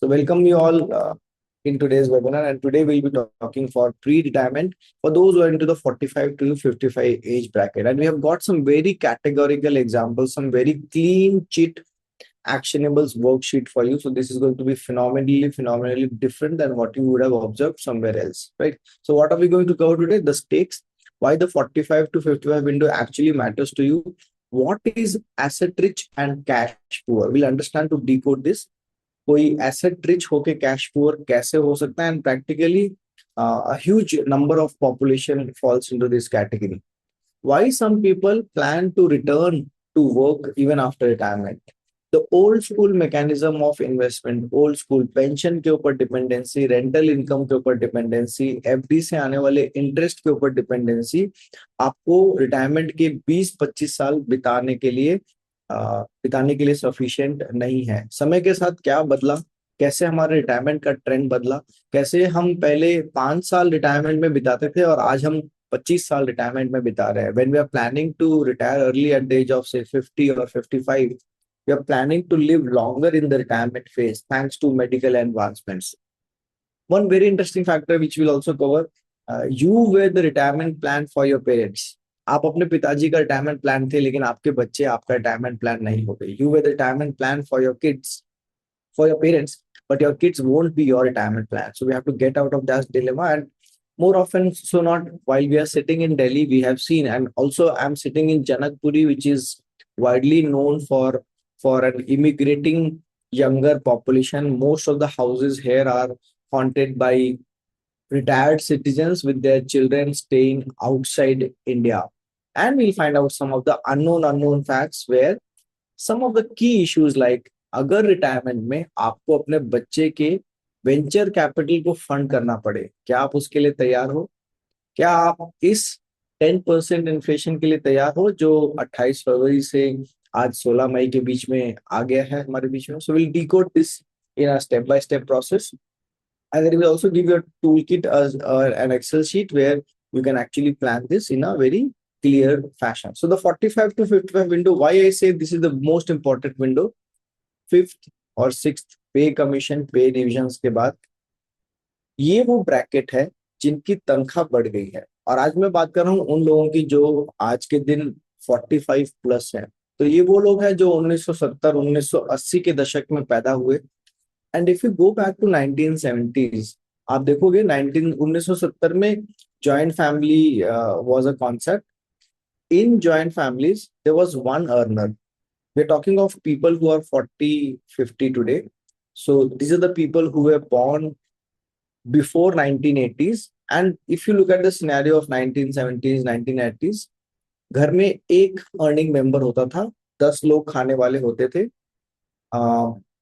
So welcome you all in today's webinar, and today we'll be talking for pre-retirement for those who are into the 45 to 55 age bracket. And we have got some very categorical examples, some very clean cheat actionables worksheet for you. So this is going to be phenomenally different than what you would have observed somewhere else, right? So what are we going to cover today? The stakes, why the 45 to 55 window actually matters to you, what is asset rich and cash poor. We'll understand to decode this. कोई asset rich होके cash poor कैसे हो सकता है, and practically a huge number of population falls into this category. Why some people plan to return to work even after retirement? The old school mechanism of investment, old school pension के ऊपर dependency, rental income के ऊपर dependency, FD से आने वाले interest के ऊपर dependency आपको रिटायरमेंट के 20-25 साल बिताने के लिए सफिशिएंट नहीं है। समय के साथ क्या बदला, कैसे हमारे रिटायरमेंट का ट्रेंड बदला, कैसे हम पहले 5 साल रिटायरमेंट में बिताते थे और आज हम 25 साल रिटायरमेंट में बिता रहे हैं। When we are planning to retire early at the age of say 50 और 55, we are planning to live longer in the retirement phase thanks to medical advancements. One very interesting factor which we'll also cover, you were the retirement plan for your parents. आप अपने पिताजी का retirement plan थे, लेकिन आपके बच्चे आपका retirement plan नहीं हो गए. You were the retirement plan for your kids, for your parents, but your kids won't be your retirement plan. So we have to get out of that dilemma. And more often so not, while we are sitting in Delhi, we have seen, and also I'm sitting in Janakpuri, which is widely known for an immigrating younger population. Most of the houses here are haunted by retired citizens with their children staying outside India. And we'll find out some of the unknown facts, where some of the key issues like, अगर retirement में आपको अपने बच्चे के venture capital को fund करना पड़े, क्या आप उसके लिए तैयार हो? क्या आप इस 10% इन्फ्लेशन के लिए तैयार हो जो 28 फरवरी से आज 16 मई के बीच में आ गया है हमारे बीच में? So will decode this in a step by step process. And then we also give you a toolkit as an Excel sheet where you can actually plan this in a very clear fashion. So the 45 to 55 window, why I say this is the most important window, 5th और 6th पे commission पे divisions के बाद ये वो bracket है जिनकी तनख्वाह बढ़ गई है. और आज मैं बात कर रहा हूँ उन लोगों की जो आज के दिन 45 प्लस है. तो ये वो लोग हैं जो 1970-1980 के दशक में पैदा हुए. And if you go back to 1970s, आप देखोगे 1970 में joint family was a concept. In joint families there was one earner. we're talking of people who are 40-50 today. So these are the people who were born before 1980s. And if you look at the scenario of 1970s 1980s, घर में एक earning member होता था, 10 लोग खाने वाले होते थे.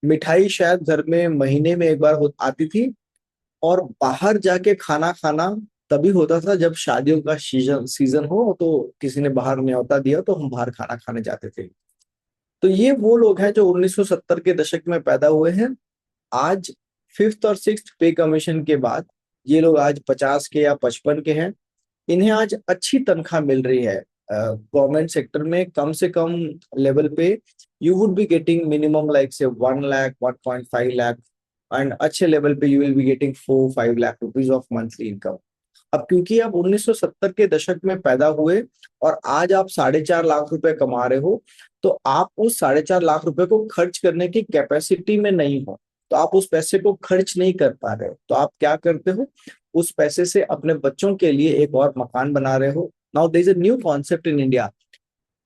मिठाई शायद घर में महीने में एक बार आती थी, और बाहर जाके खाना खाना तभी होता था जब शादियों का सीजन हो, तो किसी ने बाहर न्योता दिया तो हम बाहर खाना खाने जाते थे. तो ये वो लोग हैं जो 1970 के दशक में पैदा हुए हैं. आज 5th और 6th पे कमीशन के बाद ये लोग आज 50 के या 55 के हैं. इन्हें आज अच्छी तनख्वाह मिल रही है गवर्नमेंट सेक्टर में. कम से कम लेवल पे you would be getting minimum like से 1 लाख 1.5 लाख, एंड अच्छे लेवल पे you will be getting 4-5 lakh rupees of monthly income. अब क्योंकि आप 1970 के दशक में पैदा हुए और आज आप 4.5 लाख रुपए कमा रहे हो, तो आप उस 4.5 लाख रुपए को खर्च करने की कैपेसिटी में नहीं हो, तो आप उस पैसे को खर्च नहीं कर पा रहे हो. तो आप क्या करते हो, उस पैसे से अपने बच्चों के लिए एक और मकान बना रहे हो. Now there is a new concept in India,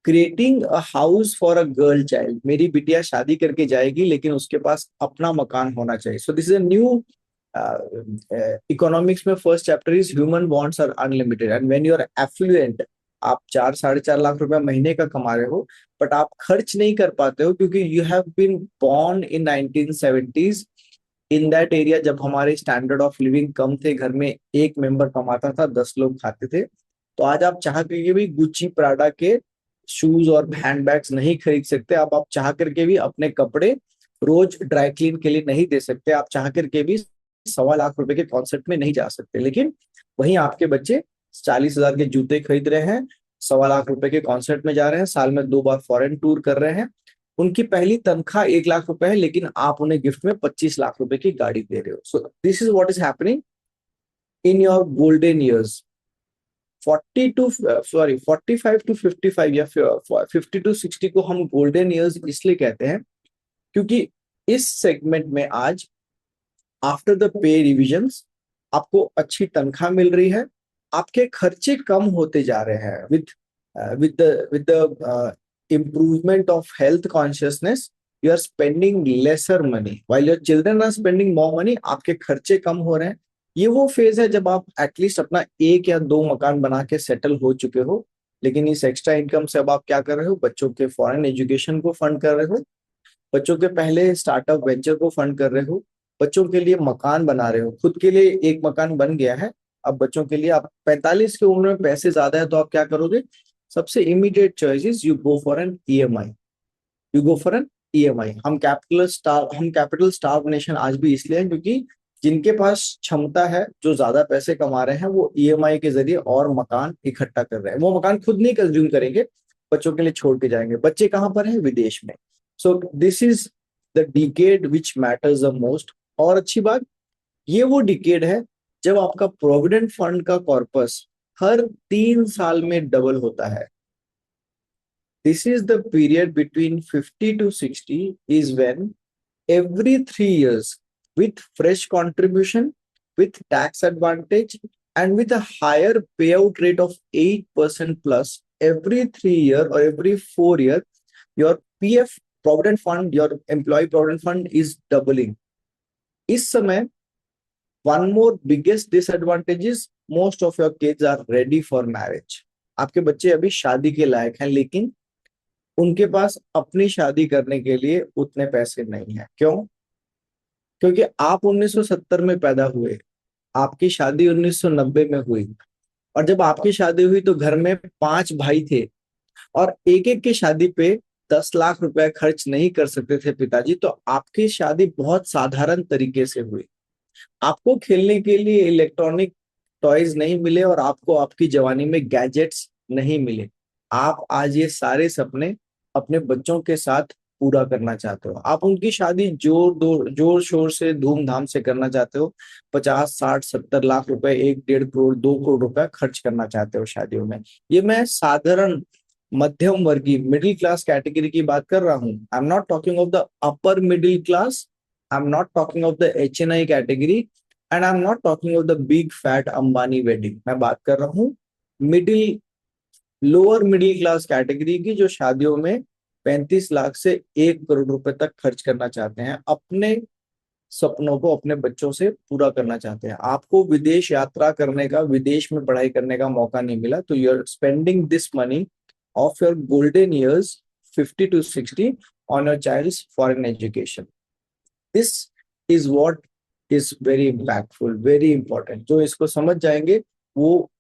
creating a house for a girl child. मेरी बिटिया शादी करके जाएगी, लेकिन उसके पास अपना मकान होना चाहिए. So this is a new economics में first chapter is human wants are unlimited. And when you are affluent, आप 4-4.5 लाख रुपए महीने का कमा रहे हो, बट आप खर्च नहीं कर पाते हो क्योंकि you have been born in 1970s. In that area जब हमारे स्टैंडर्ड ऑफ लिविंग कम थे, घर में एक मेंबर कमाता था, 10 लोग खाते थे. तो आज आप चाह करके भी गुच्ची प्राडा के शूज और हैंड बैग्स नहीं खरीद सकते. आप चाह करके भी अपने कपड़े रोज ड्राई क्लीन के लिए नहीं दे सकते. आप चाह करके भी 1.25 लाख रुपए के कॉन्सेप्ट में नहीं जा सकते. लेकिन वहीं आपके बच्चे 40,000 के जूते खरीद रहे हैं, 1.25 लाख रुपए के कॉन्सर्ट में जा रहे हैं, साल में 2 बार फॉरेन टूर कर रहे हैं. उनकी पहली तनख्वाह 1 लाख रुपए है, लेकिन आप उन्हें गिफ्ट में 25 लाख रुपए की गाड़ी दे रहे हो. सो this is what is happening in your golden years. 45 to 55 या 50 to 60 को हम गोल्डन ईयर्स इसलिए कहते हैं क्योंकि इस सेगमेंट में आज आफ्टर द पे रिविजन्स आपको अच्छी तनख्वाह मिल रही है, आपके खर्चे कम होते जा रहे हैं with the improvement of health consciousness. You are spending lesser money while your children are spending more money. आपके खर्चे कम हो रहे हैं. ये वो फेज है जब आप एटलीस्ट अपना 1 या 2 मकान बना के सेटल हो चुके हो, लेकिन इस एक्स्ट्रा इनकम से अब आप क्या कर रहे हो, बच्चों के फॉरेन एजुकेशन को फंड कर रहे हो, बच्चों के पहले स्टार्टअप वेंचर को फंड कर रहे हो, बच्चों के लिए मकान बना रहे हो. खुद के लिए एक मकान बन गया है, अब बच्चों के लिए आप 45 की उम्र में पैसे ज्यादा है तो आप क्या करोगे, सबसे immediate choice is you go for an EMI. You go for an EMI. हम कैपिटल स्टार नेशन आज भी इसलिए हैं क्योंकि जिनके पास क्षमता है, जो ज्यादा पैसे कमा रहे हैं, वो ईएमआई के जरिए और मकान इकट्ठा कर रहे हैं. वो मकान खुद नहीं कंज्यूम करेंगे, बच्चों के लिए छोड़ के जाएंगे. बच्चे कहाँ पर हैं, विदेश में. सो this is the decade which matters the most. और अच्छी बात, ये वो डिकेड है जब आपका प्रोविडेंट फंड का कॉर्पस हर 3 साल में डबल होता है. This is the period between 50 to 60 is when every 3 years with fresh contribution, with tax advantage, and with a higher payout rate of 8% plus every 3 year or every 4 year, your PF provident fund, your employee provident fund is doubling. इस समय one more biggest disadvantage is most of your kids are ready for marriage. आपके बच्चे अभी शादी के लायक हैं, लेकिन उनके पास अपनी शादी करने के लिए उतने पैसे नहीं है. क्यों? क्योंकि आप 1970 में पैदा हुए, आपकी शादी 1990 में हुई, और जब आपकी शादी हुई तो घर में 5 भाई थे और एक एक की शादी पे 10 लाख रुपए खर्च नहीं कर सकते थे पिताजी. तो आपकी शादी बहुत साधारण तरीके से हुई. आपको खेलने के लिए इलेक्ट्रॉनिक टॉयज नहीं मिले और आपको आपकी जवानी में गैजेट्स नहीं मिले. आप आज ये सारे सपने अपने बच्चों के साथ पूरा करना चाहते हो. आप उनकी शादी जोर शोर से धूमधाम से करना चाहते हो. 50 60 70 लाख रुपए, 1 1.5 करोड़ 2 करोड़ रुपए खर्च करना चाहते हो शादियों में. ये मैं साधारण मध्यम वर्गीय मिडिल क्लास कैटेगरी की बात कर रहा हूँ. आई am not talking of the upper middle class. I'm not talking of the HNI category, and I'm not talking of the big fat Ambani wedding. मैं बात कर रहा हूँ लोअर मिडिल क्लास कैटेगरी की, जो शादियों में 35 लाख से 1 करोड़ रुपए तक खर्च करना चाहते हैं, अपने सपनों को अपने बच्चों से पूरा करना चाहते हैं. आपको विदेश यात्रा करने का, विदेश में पढ़ाई करने का मौका नहीं मिला, तो you are spending this money of your golden years 50 to 60 on your child's foreign education. This is what is very impactful, very important. जो इसको समझ जाएंगे वो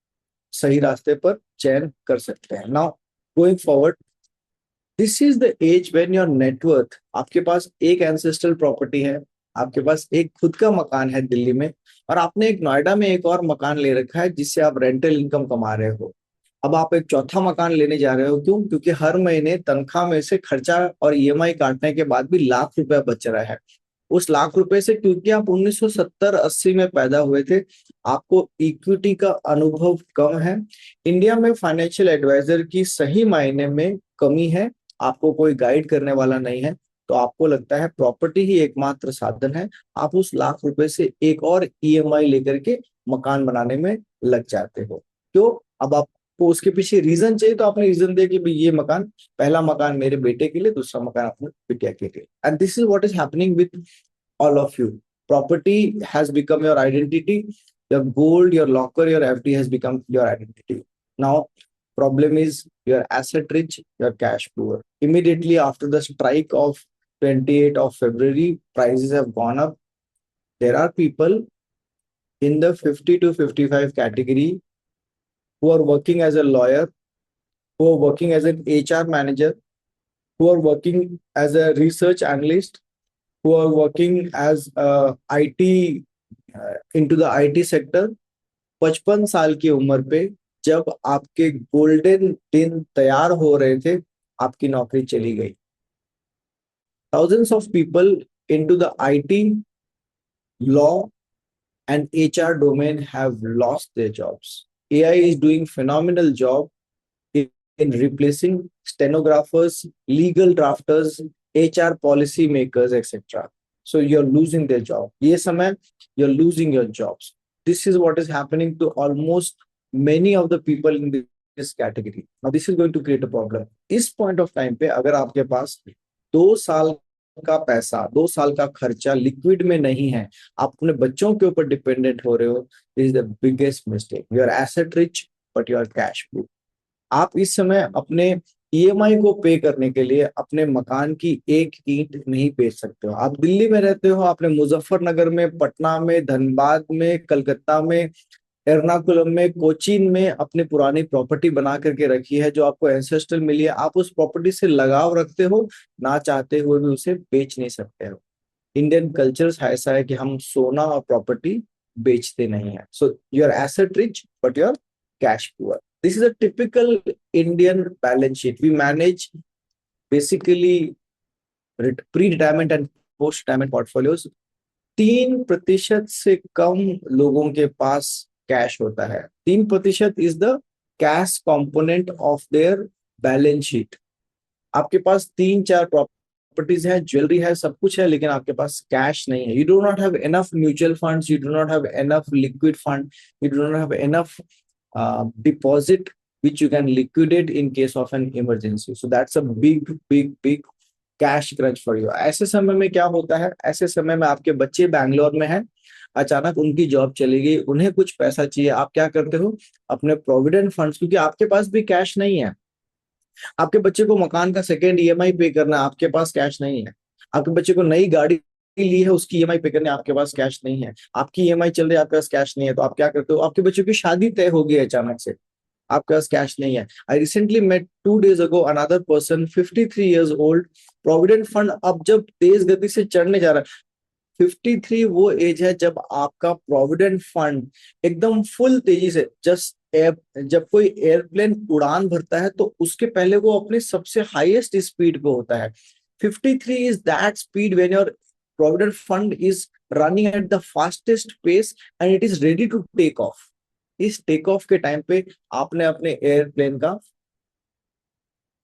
सही रास्ते पर चयन कर सकते हैं. Now going forward, this is the age when your net, आपके पास एक एंसेस्ट्रल प्रॉपर्टी है, आपके पास एक खुद का मकान है दिल्ली में, और आपने एक नोएडा में एक और मकान ले रखा है जिससे आप रेंटल इनकम कमा रहे हो. अब आप एक चौथा मकान लेने जा रहे हो. क्यों? क्योंकि हर महीने तनख्वाह में से खर्चा और ईएमआई काटने के बाद भी लाख रुपए बच रहा है. उस लाख रुपए से, क्योंकि आप 1970-80 में पैदा हुए थे, आपको इक्विटी का अनुभव कम है. इंडिया में फाइनेंशियल एडवाइजर की सही मायने में कमी है. आपको कोई गाइड करने वाला नहीं है, तो आपको लगता है प्रॉपर्टी ही एकमात्र साधन है. आप उस लाख रुपए से एक और ईएमआई लेकर के मकान बनाने में लग जाते हो. क्यों? अब आपको उसके पीछे रीजन चाहिए, तो आपने रीजन दिया कि भाई ये मकान, पहला मकान मेरे बेटे के लिए, दूसरा मकान अपने बिटिया के लिए. And this is what is happening with all of you. Property has become your identity. Your gold, your locker, your FD has become your identity. Now, problem is you're asset rich, you're cash poor. Immediately after the strike of 28th of February, prices have gone up. There are people in the 50 to 55 category who are working as a lawyer, who are working as an HR manager, who are working as a research analyst, who are working as IT into the IT sector. 55 साल की उम्र पे जब आपके golden दिन तैयार हो रहे थे, आपकी नौकरी चली गई. thousands of people into the IT, law, and HR domain have lost their jobs. AI is doing phenomenal job in replacing stenographers, legal drafters, HR policy makers, etc. So you're losing their job. ये समय you're losing your jobs. This is what is happening to almost many of the people in this category. Now this is going to create a problem. इस point of time पे अगर आपके पास 2 साल का पैसा, 2 साल का खर्चा लिक्विड में नहीं है, आप अपने बच्चों के ऊपर डिपेंडेंट हो रहे हो, is the biggest mistake. You are asset rich but you are cash poor. आप इस समय अपने ईएमआई को पे करने के लिए अपने मकान की एक ईंट नहीं बेच सकते हो. आप दिल्ली में रहते हो, आपने मुजफ्फरनगर में, पटना में, धनबाद में, कलकत्ता में, एर्नाकुलम में, कोचीन में अपनी पुरानी प्रॉपर्टी बना करके रखी है जो आपको एंसेस्ट्रल मिली है. आप उस प्रॉपर्टी से लगाव रखते हो, ना चाहते हुए भी उसे बेच नहीं सकते हो. इंडियन कल्चर ऐसा है कि हम सोना और प्रॉपर्टी बेचते नहीं है. So you are asset rich but you are cash poor. This is a typical Indian balance sheet. We manage basically pre-retirement and post-retirement portfolios. 3% से कम लोगों के पास कैश होता है. 3% is the cash component of their balance sheet. आपके पास 3-4 properties है, jewellery है, सब कुछ है, लेकिन आपके पास कैश नहीं है. You do not have enough mutual funds, you do not have enough liquid fund, you do not have enough deposit which you can liquidate in case of an emergency. So that's a big cash crunch for you. ऐसे समय में क्या होता है, ऐसे समय में आपके बच्चे बैंगलोर में हैं, अचानक उनकी जॉब चली गई, उन्हें कुछ पैसा चाहिए. आप क्या करते हो, अपने प्रोविडेंट फंड्स, क्योंकि आपके पास भी कैश नहीं है, आपके बच्चे को मकान का सेकेंड ईएमआई पे करना, आपके पास कैश नहीं है. आपके बच्चे को नई गाड़ी ली है, उसकी ईएमआई पे करने, आपके पास कैश नहीं है. आपकी ईएमआई चल रही है, आपके पास कैश नहीं है. तो आप क्या करते हो, आपके बच्चे की शादी तय हो गई अचानक से, आपके पास कैश नहीं है. I recently met 2 days ago another person 53 years old. Provident fund अब जब तेज गति से चढ़ने जा रहा है, 53 वो एज है जब आपका प्रोविडेंट फंड एकदम फुल तेजी से, जस्ट जब कोई एयरप्लेन उड़ान भरता है तो उसके पहले वो अपने सबसे हाईएस्ट स्पीड पे होता है. 53 is that speed when your provident fund is running at the fastest pace and it is ready to take off. इस टेक ऑफ के टाइम पे आपने अपने एयरप्लेन का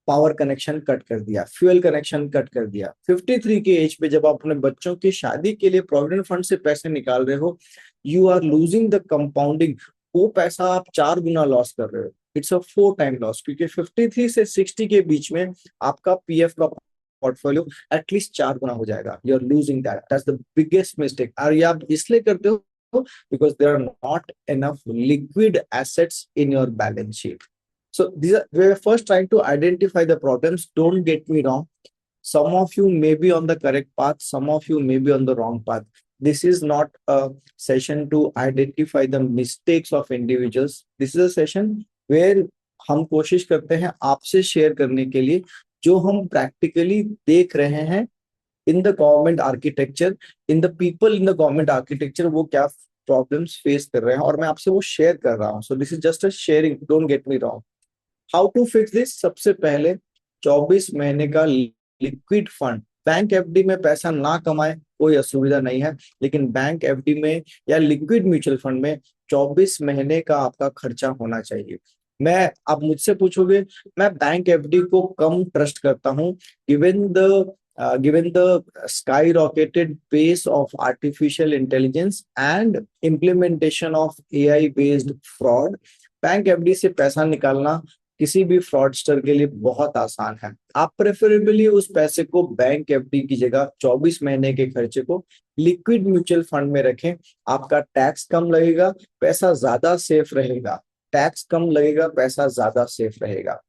पावर कनेक्शन कट कर दिया, फ्यूल कनेक्शन कट कर दिया. 53 के एज पे जब आप अपने बच्चों की शादी के लिए प्रोविडेंट फंड से पैसे निकाल रहे हो, you are losing the compounding. वो पैसा आप 4 गुना लॉस कर रहे हो. इट्स अ 4 टाइम लॉस, क्योंकि 53 से 60 के बीच में आपका पीएफ का पोर्टफोलियो एटलीस्ट 4 गुना हो जाएगा. You are losing that. That's the biggest mistake. और ये आप इसलिए करते हो because there are not enough liquid assets in your balance sheet. So we're first trying to identify the problems. Don't get me wrong. Some of you may be on the correct path. Some of you may be on the wrong path. This is not a session to identify the mistakes of individuals. This is a session where हम कोशिश करते हैं आपसे share करने के लिए जो हम प्रैक्टिकली देख रहे हैं in the government architecture, in the people in the government architecture, वो क्या प्रॉब्लम्स फेस कर रहे हैं और मैं आपसे वो शेयर कर रहा हूँ. So this is just a sharing, don't get me wrong. How to fix this? सबसे पहले 24 महीने का लिक्विड फंड. बैंक एफडी में पैसा ना कमाए कोई असुविधा नहीं है, लेकिन बैंक एफडी में या लिक्विड म्यूचुअल फंड में 24 महीने का आपका खर्चा होना चाहिए. मैं, आप मुझसे पूछोगे, मैं बैंक एफडी को कम ट्रस्ट करता हूँ given the skyrocketed pace of artificial intelligence and implementation of AI based fraud. Bank FD से पैसा निकालना किसी भी फ्रॉडस्टर के लिए बहुत आसान है. आप प्रेफरेबली उस पैसे को बैंक एफडी की जगह 24 महीने के खर्चे को लिक्विड म्यूचुअल फंड में रखें. आपका टैक्स कम लगेगा, पैसा ज्यादा सेफ रहेगा. टैक्स कम लगेगा, पैसा ज्यादा सेफ रहेगा.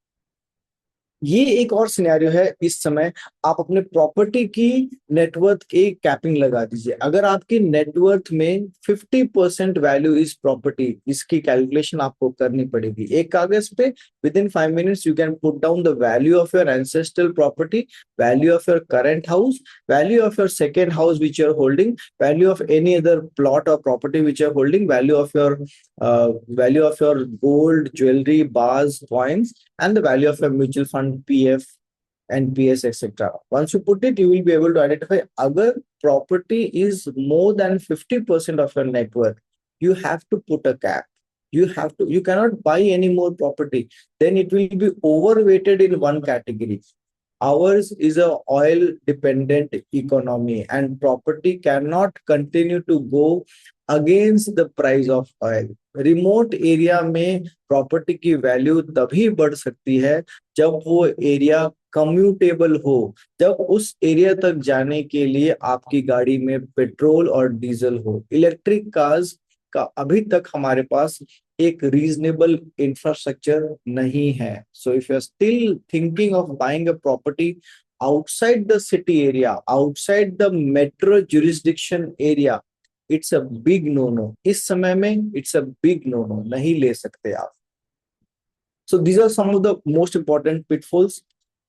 ये एक और सिनेरियो है. इस समय आप अपने प्रॉपर्टी की नेटवर्थ की कैपिंग लगा दीजिए. अगर आपकी नेटवर्थ में 50% वैल्यू इज प्रॉपर्टी, इसकी कैलकुलेशन आपको करनी पड़ेगी एक कागज पे. Within 5 minutes you can put down the value of your ancestral property, value of your current house, value of your second house which you are holding, value of any other plot और property which you are holding, value of your gold, jewellery, bars, coins, and the value of a mutual fund, PF, NPS, etc. Once you put it, you will be able to identify अगर property is more than 50% of your net worth, you have to put a cap. You cannot buy any more property. Then it will be overweighted in one category. Ours is a oil dependent economy and property cannot continue to go against the price of oil. Remote area में property की value तभी बढ़ सकती है जब वो area commutable हो, जब उस एरिया तक जाने के लिए आपकी गाड़ी में पेट्रोल और डीजल हो। इलेक्ट्रिक कार्स का अभी तक हमारे पास एक रीजनेबल इंफ्रास्ट्रक्चर नहीं है। So if you are still thinking of buying a property outside the city area, outside the metro jurisdiction area, it's a big no no. इस समय में it's a big no no, नहीं ले सकते आप। So these are some of the most important pitfalls.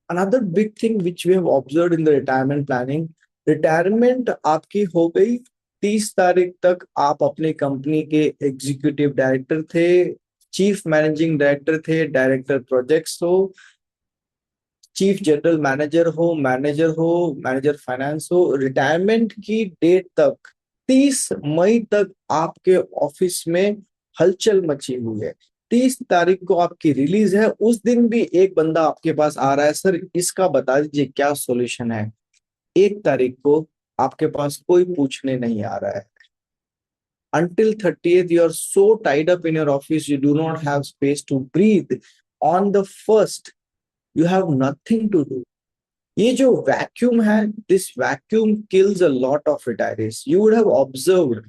Another big thing which we have observed in the retirement planning, retirement आपकी हो गई, 30 तारीख तक आप अपनी कंपनी के एग्जीक्यूटिव डायरेक्टर थे, चीफ मैनेजिंग डायरेक्टर थे, डायरेक्टर प्रोजेक्ट्स हो, चीफ जनरल मैनेजर हो, मैनेजर फाइनेंस हो। रिटायरमेंट की डेट तक 30 मई तक आपके ऑफिस में हलचल मची हुई है। 30 तारीख को आपकी रिलीज है, उस दिन भी एक बंदा आपके पास आ रहा है, सर इसका बता दीजिए क्या सॉल्यूशन है। 1 तारीख को आपके पास कोई पूछने नहीं आ रहा है। Until 30th, you are so tied up in your office, you do not have space to breathe. On the first, you have nothing to do. ये जो वैक्यूम है, this vacuum kills a lot of retirees. You would have observed,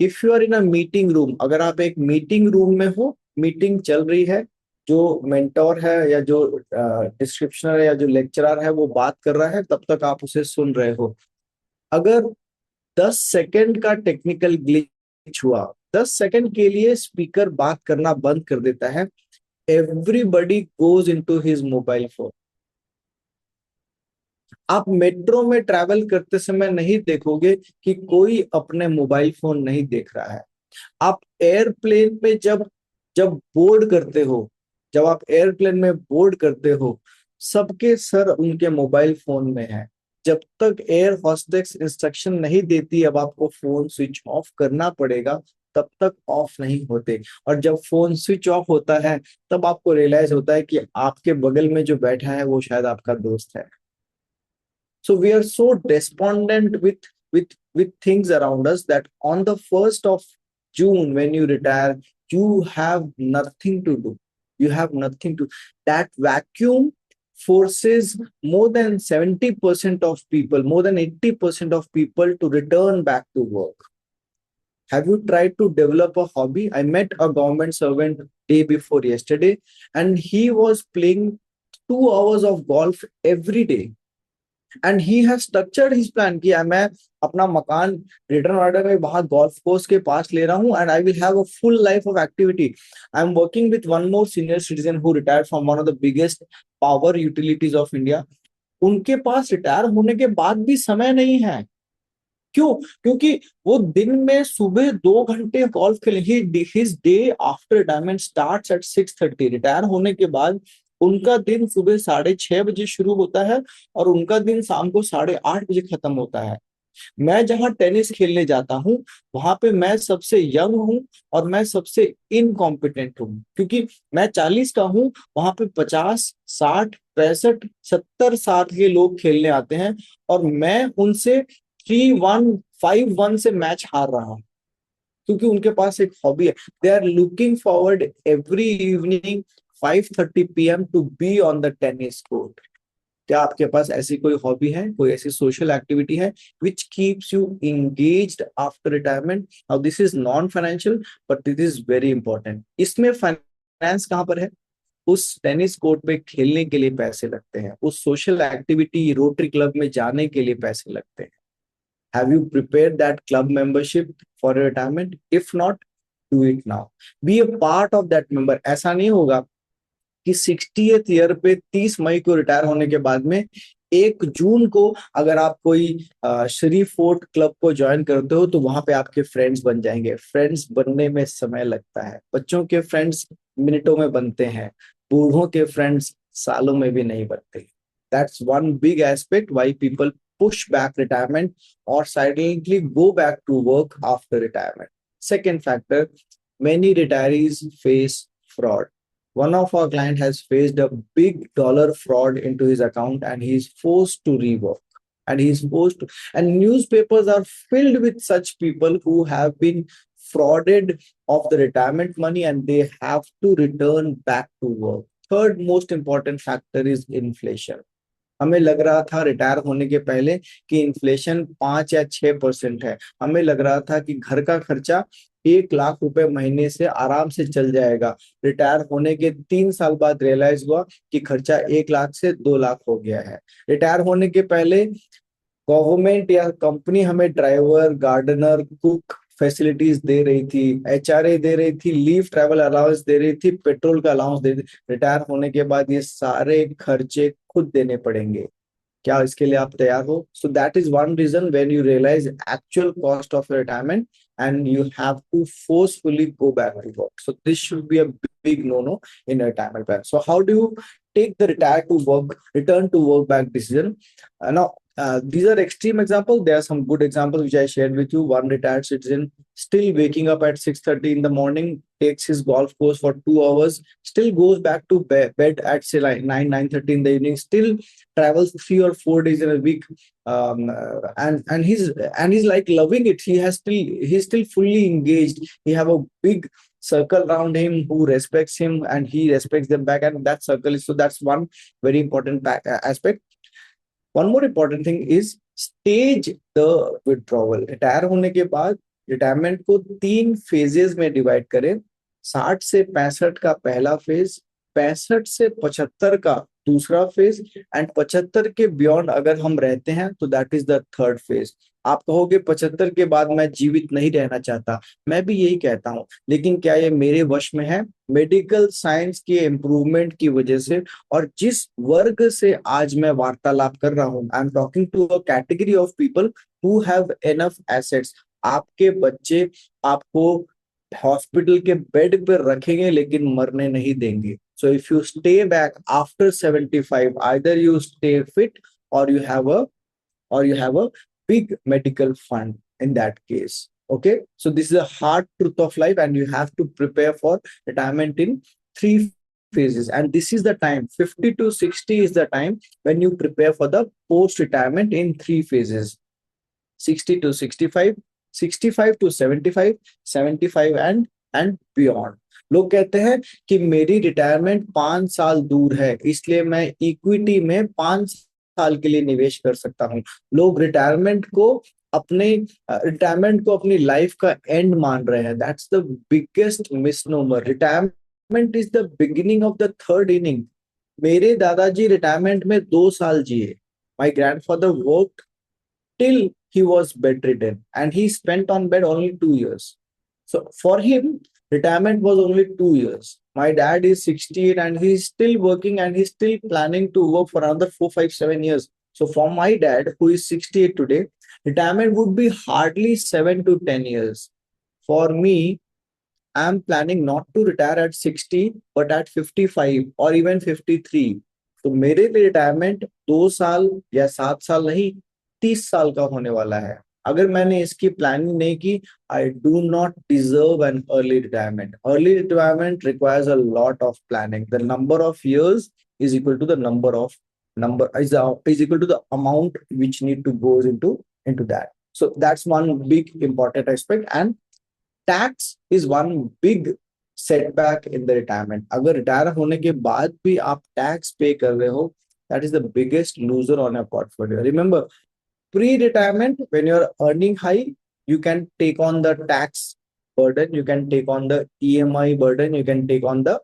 if you are in a meeting room, अगर आप एक meeting room में हो, meeting चल रही है, जो मेंटोर है या जो डिस्क्रिप्शनर है या जो लेक्चरर है वो बात कर रहा है, तब तक आप उसे सुन रहे हो। अगर 10 सेकंड का टेक्निकल ग्लिच हुआ, 10 सेकंड के लिए स्पीकर बात करना बंद कर देता है, everybody goes into his mobile phone. आप मेट्रो में ट्रैवल करते समय नहीं देखोगे कि कोई अपने मोबाइल फोन नहीं देख रहा है। आप एयरप्लेन में जब जब बोर्ड करते हो, जब आप एयरप्लेन में बोर्ड करते हो, सबके सर उनके मोबाइल फोन में है। जब तक एयर होस्टेस इंस्ट्रक्शन नहीं देती अब आपको फोन स्विच ऑफ करना पड़ेगा, तब तक ऑफ नहीं होते। और जब फोन स्विच ऑफ होता है तब आपको रियलाइज होता है कि आपके बगल में जो बैठा है वो शायद आपका दोस्त है। So we are so despondent with things around us that on the 1st of June, when you retire, you have nothing to do. You have nothing to. That vacuum forces more than 70% of people, more than 80% of people to return back to work. Have you tried to develop a hobby? I met a government servant day before yesterday, and he was playing 2 hours of golf every day. And he has structured his plan कि मैं अपना मकान greater Noida में वहां golf course के पास ले रहा हूं and I will have a full life of activity. I am working with one more senior citizen who retired from one of the biggest power utilities of India. उनके पास retire होने के बाद भी समय नहीं है। क्यों? क्योंकि वो दिन में सुबह 2 घंटे गोल्फ खेलेंगे। His day after retirement starts at 6:30। Retire होने के बाद उनका दिन सुबह 6:30 बजे शुरू होता है और उनका दिन शाम को 8:30 बजे खत्म होता है। मैं जहां टेनिस खेलने जाता हूं वहां पे मैं सबसे यंग हूं और मैं सबसे इनकॉम्पिटेंट हूं, क्योंकि मैं 40 का हूं, वहां पे 50, 60, 65, 70 साल के लोग खेलने आते हैं और मैं उनसे 3-1, 5-1 से मैच हार रहा हूं, क्योंकि उनके पास एक हॉबी है। They are looking forward every evening 5:30 PM to be on the tennis court. क्या आपके पास ऐसी कोई हॉबी है, कोई ऐसी सोशल एक्टिविटी है which keeps you engaged after retirement? Now this is non financial but this is very important. इसमें finance कहां पर है? उस टेनिस कोर्ट पे खेलने के लिए पैसे लगते हैं, उस सोशल एक्टिविटी रोटरी क्लब में जाने के लिए पैसे लगते हैं। Have you prepared that club membership for your retirement? If not, do it now. Be a part of that member. ऐसा नहीं होगा कि 60th ईयर पे 30 मई को रिटायर होने के बाद में 1 जून को अगर आप कोई श्री फोर्ट क्लब को ज्वाइन करते हो तो वहां पे आपके फ्रेंड्स बन जाएंगे। फ्रेंड्स बनने में समय लगता है। बच्चों के फ्रेंड्स मिनटों में बनते हैं, बूढ़ों के फ्रेंड्स सालों में भी नहीं बनते। That's one big aspect why people push back retirement or silently go back to work after retirement. Second factor, many retirees face fraud. One of our client has faced a big dollar fraud into his account and he's forced to rework. And he's forced to, and newspapers are filled with such people who have been frauded of the retirement money and they have to return back to work. Third most important factor is inflation. हमें लग रहा था retire होने के पहले कि inflation 5 या 6% है। हमें लग रहा था कि घर का खर्चा 1 लाख रुपए महीने से आराम से चल जाएगा। रिटायर होने के 3 साल बाद रियलाइज हुआ कि खर्चा 1 लाख से 2 लाख हो गया है। रिटायर होने के पहले गवर्नमेंट या कंपनी हमें ड्राइवर, गार्डनर, कुक फैसिलिटीज दे रही थी, एचआरए दे रही थी, लीव ट्रैवल अलाउंस दे रही थी, पेट्रोल का अलाउंस दे रही थी। रिटायर होने के बाद ये सारे खर्चे खुद देने पड़ेंगे। क्या इसके लिए आप तैयार हो? So that is one reason when you realise actual cost of retirement and you have to forcefully go back to work. So this should be a big no-no in a retirement plan. So how do you take the retire to work, return to work back decision? These are extreme examples. There are some good examples which I shared with you. One retired citizen still waking up at 6:30 in the morning, takes his golf course for 2 hours, still goes back to bed at say like 9:30 in the evening, still travels 3 or 4 days in a week, and he's like loving it. He's still fully engaged. He have a big circle around him who respects him and he respects them back, and that circle is, so that's one very important aspect. One more important thing is stage the withdrawal. Retire होने के बाद retirement को 3 phases में divide करें। 60 से 65 का पहला phase, 65 से 75 का दूसरा फेज, एंड 75 के बियॉन्ड अगर हम रहते हैं तो that is the third phase. आप कहोगे 75 के बाद मैं जीवित नहीं रहना चाहता, मैं भी यही कहता हूं, लेकिन क्या ये मेरे वश में है? मेडिकल साइंस के इम्प्रूवमेंट की वजह से और जिस वर्ग से आज मैं वार्तालाप कर रहा हूं, I am talking to a category of people who have enough assets. आपके बच्चे आपको हॉस्पिटल के बेड पर रखेंगे लेकिन मरने नहीं देंगे। सो if you stay back after 75, either you stay fit और you have a big medical fund in that case. Okay, so this is a hard truth of life and you have to prepare for retirement in 3 phases, and this is the time, 50 to 60 is the time when you prepare for the post retirement in 3 phases: 60 to 65, 65 to 75, 75 and beyond. लोग कहते हैं कि मेरी retirement 5 साल दूर है इसलिए मैं इक्विटी में 5 साल के लिए निवेश कर सकता हूं। लोग रिटायरमेंट को अपनी लाइफ का एंड मान रहे हैं। That's the biggest misnomer. Retirement is the beginning of the third inning. मेरे दादाजी रिटायरमेंट में 2 साल जिए। My grandfather worked till he was bedridden and he spent on bed only 2 years. So for him, retirement was only 2 years. My dad is 68 and he's still working and he's still planning to work for another 4, 5, 7 years. So for my dad, who is 68 today, retirement would be hardly 7 to 10 years. For me, I'm planning not to retire at 60, but at 55 or even 53. तो मेरे लिए retirement 2 साल या 7 साल नहीं, 30 साल का होने वाला है। अगर मैंने इसकी प्लानिंग नहीं की, I do not deserve an early retirement. Early retirement requires a lot of planning. The number of years is equal to the is equal to the amount which need to goes into that. So that's one big important aspect, and tax is one big setback in the retirement. अगर retire होने के बाद भी आप tax पे कर रहे हो, that is the biggest loser on your portfolio. Remember, pre-retirement, when you're earning high, you can take on the tax burden, you can take on the EMI burden, you can take on the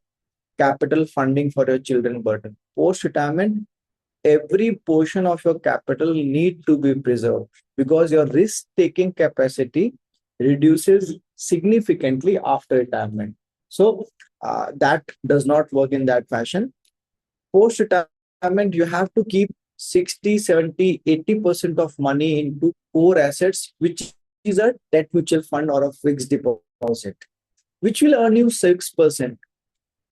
capital funding for your children burden. Post-retirement, every portion of your capital need to be preserved because your risk-taking capacity reduces significantly after retirement. So that does not work in that fashion. Post-retirement, you have to keep 60, 70, 80% of money into core assets, which is a debt mutual fund or a fixed deposit, which will earn you 6%.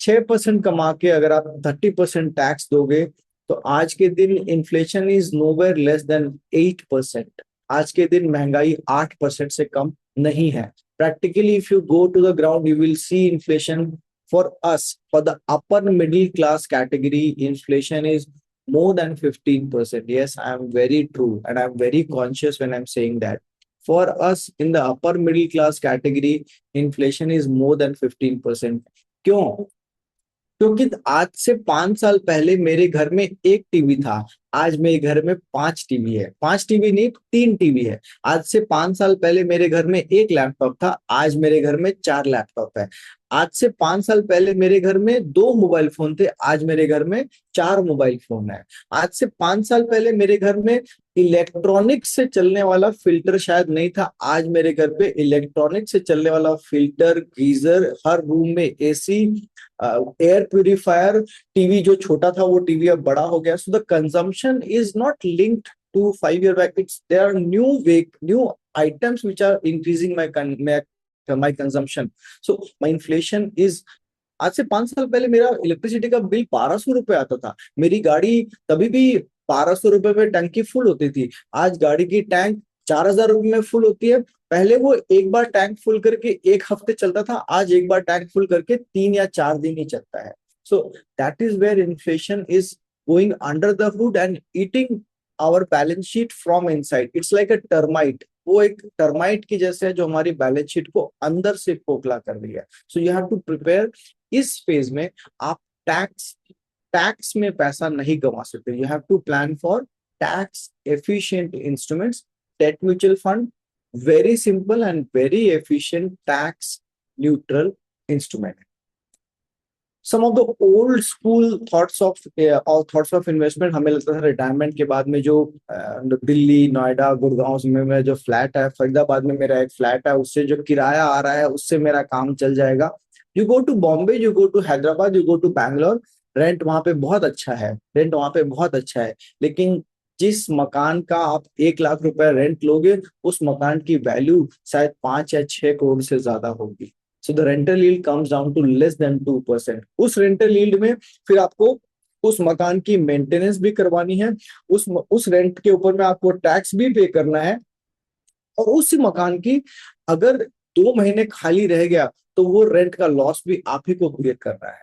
6% कमा के अगर आप 30% tax दोगे तो आज के दिन inflation is nowhere less than 8%। आज के दिन महंगाई 8% से कम नहीं है। Practically if you go to the ground you will see inflation for us, for the upper middle class category, inflation is more than 15%. Yes, I am very true and I'm very conscious when I'm saying that. For us in the upper middle class category, inflation is more than 15%. क्यों? क्योंकि आज से 5 साल पहले मेरे घर में एक टीवी था, आज मेरे घर में 5 टीवी है। 5 टीवी नहीं, 3 टीवी है। आज से 5 साल पहले मेरे घर में एक लैपटॉप था, आज मेरे घर में 4 लैपटॉप है। आज से 5 साल पहले मेरे घर में 2 मोबाइल फोन थे, आज मेरे घर में 4 मोबाइल फोन है। आज से 5 साल पहले मेरे घर में इलेक्ट्रॉनिक से चलने वाला फिल्टर शायद नहीं था, आज मेरे घर पे इलेक्ट्रॉनिक से चलने वाला फिल्टर, गीजर, हर रूम में एसी, एयर प्यूरिफायर, टीवी जो छोटा था वो टीवी अब बड़ा हो गया। So the consumption is not linked to 5 year back. It's there are new items which are increasing my consumption. So my inflation is, आज से 5 साल पहले मेरा इलेक्ट्रिसिटी का बिल 1200 रुपए आता था। मेरी गाड़ी तभी भी 1200 रुपए में टंकी फुल होती थी। आज गाड़ी की टैंक 4000 रुपए में फुल होती है। पहले वो एक बार टैंक फुल करके 1 हफ्ते चलता था, आज एक बार टैंक फुल करके 3 या 4 दिन ही चलता है। So that is where inflation is going under the hood and eating our balance sheet from inside. It's like a termite. वो एक टर्माइट की जैसे है जो हमारी बैलेंस शीट को अंदर से खोखला कर रही है। So you have to prepare. इस फेज में आप टैक्स टैक्स में पैसा नहीं गंवा सकते। You have to plan for tax efficient instruments, debt mutual fund, very simple and very efficient tax neutral instrument. Some of the old school thoughts of investment, हमें लगता था रिटायरमेंट के बाद में जो दिल्ली, नोएडा, गुड़गांव में जो फ्लैट है, फरीदाबाद में मेरा एक फ्लैट है, उससे जो किराया आ रहा है उससे मेरा काम चल जाएगा। You go to Bombay, you go to Hyderabad, you go to Bangalore, rent वहां पे बहुत अच्छा है, रेंट वहां पे बहुत अच्छा है, लेकिन जिस मकान का आप 1 लाख रुपए रेंट लोगे उस मकान की वैल्यू शायद 5 या 6 करोड़ से ज्यादा होगी। So the rental yield comes down to less than 2%। उस रेंटल यील्ड में फिर आपको उस मकान की मेंटेनेंस भी करवानी है, उस रेंट के ऊपर में आपको टैक्स भी पे करना है, और उस मकान की अगर 2 महीने खाली रह गया तो वो रेंट का लॉस भी आप ही को क्लियर करना है।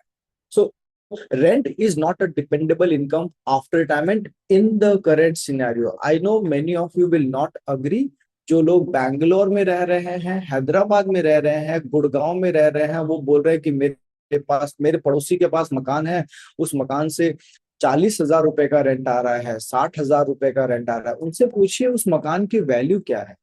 सो rent is not a dependable income after retirement in the current scenario. I know many of you will not agree. जो लोग बैंगलोर में रह रहे हैं, हैदराबाद में रह रहे हैं, गुड़गांव में रह रहे हैं, वो बोल रहे हैं कि मेरे पड़ोसी के पास मकान है, उस मकान से 40,000 रुपए का रेंट आ रहा है, 60,000 रुपए का रेंट आ रहा है। उनसे पूछिए उस मकान की वैल्यू क्या है।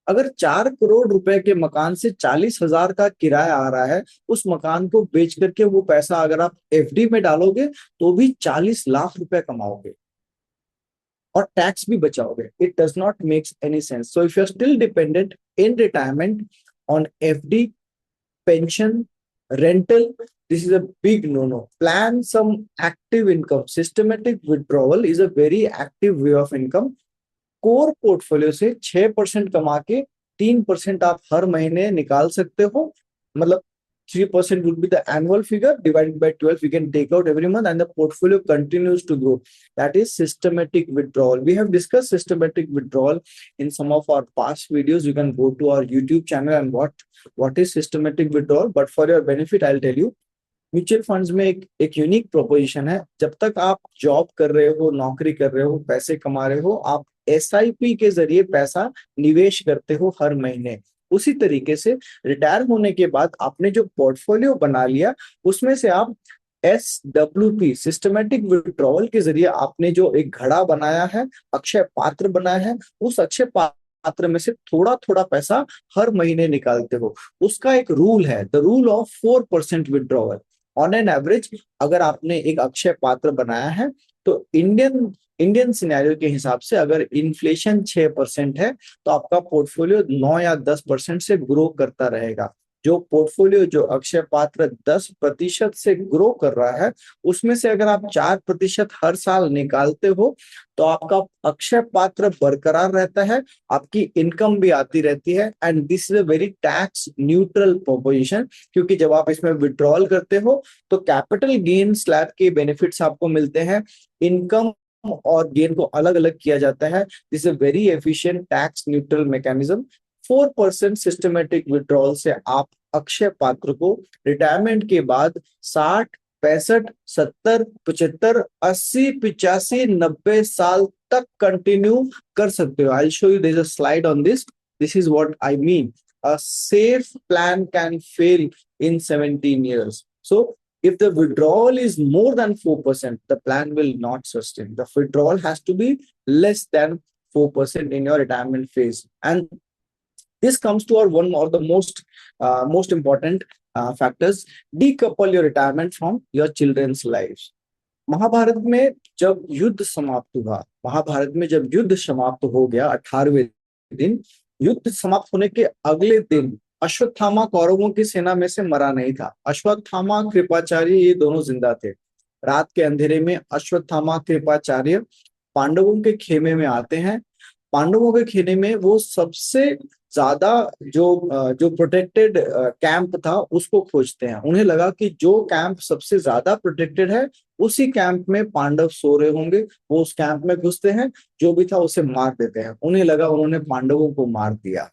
अगर 4 करोड़ रुपए के मकान से 40,000 का किराया आ रहा है, उस मकान को बेच करके वो पैसा अगर आप एफडी में डालोगे तो भी 40 लाख रुपए कमाओगे और टैक्स भी बचाओगे। It does not makes any sense. So if you are still dependent in retirement on FD, pension, rental, this is a big no-no. Plan some active income. Systematic withdrawal is a very active way of income. Core portfolio से 6% कमा के 3% आप हर महीने निकाल सकते हो। मतलब 3% would be the annual figure divided by 12 we can take out every month and the portfolio continues to grow. That is systematic withdrawal. We have discussed systematic withdrawal in some of our past videos. You can go to our YouTube channel and what is systematic withdrawal. But for your benefit, I'll tell you. Mutual funds में एक unique proposition है। जब तक आप job कर रहे हो, नौकरी कर रहे हो, पैसे कमा रहे हो, आप एसआईपी के जरिए पैसा निवेश करते हो हर महीने। उसी तरीके से रिटायर होने के बाद आपने जो पोर्टफोलियो बना लिया उसमें से आप SWP सिस्टमेटिक विड्रॉवल के जरिए आपने जो एक घड़ा बनाया है, अक्षय पात्र बनाया है, उस अक्षय पात्र में से थोड़ा थोड़ा पैसा हर महीने निकालते हो। उसका एक रूल है, the rule of 4% withdrawal. On an average अगर आपने एक अक्षय पात्र बनाया है तो इंडियन सिनेरियो के हिसाब से अगर इन्फ्लेशन 6% है तो आपका पोर्टफोलियो 9 या 10% से ग्रो करता रहेगा। जो पोर्टफोलियो जो अक्षय पात्र 10% से ग्रो कर रहा है, उसमें से अगर आप 4% हर साल निकालते हो तो आपका अक्षय पात्र बरकरार रहता है, आपकी इनकम भी आती रहती है। And this is a very tax neutral proposition, क्योंकि जब आप इसमें विड्रॉल करते हो तो कैपिटल गेन स्लैब के बेनिफिट्स आपको मिलते हैं, इनकम और गेन को अलग अलग किया जाता है। This is a very efficient tax neutral mechanism. 4% systematic withdrawal से आप अक्षय पात्र को रिटायरमेंट के बाद 60, 65, 70, 75, 80, 85, 90 साल तक कंटिन्यू कर सकते हो। I show you this slide on this. This is what I mean, a safe plan can fail in 17 years. So if the withdrawal is more than 4%, the plan will not sustain. The withdrawal has to be less than 4% in your retirement phase. And this comes to our one or the most important factors: decouple your retirement from your children's lives. Mahabharat में जब युद्ध समाप्त हुआ, महाभारत में जब युद्ध समाप्त हो गया 18वें दिन, युद्ध समाप्त होने के अगले दिन अश्वत्थामा कौरवों की सेना में से मरा नहीं था। अश्वत्थामा कृपाचार्य ये दोनों जिंदा थे। रात के अंधेरे में अश्वत्थामा कृपाचार्य पांडवों के खेमे में आते हैं। पांडवों के खेमे में वो सबसे ज्यादा जो प्रोटेक्टेड कैंप था उसको खोजते हैं। उन्हें लगा कि जो कैंप सबसे ज्यादा प्रोटेक्टेड है उसी कैंप में पांडव सो रहे होंगे। वो उस कैंप में घुसते हैं, जो भी था उसे मार देते हैं। उन्हें लगा उन्होंने पांडवों को मार दिया।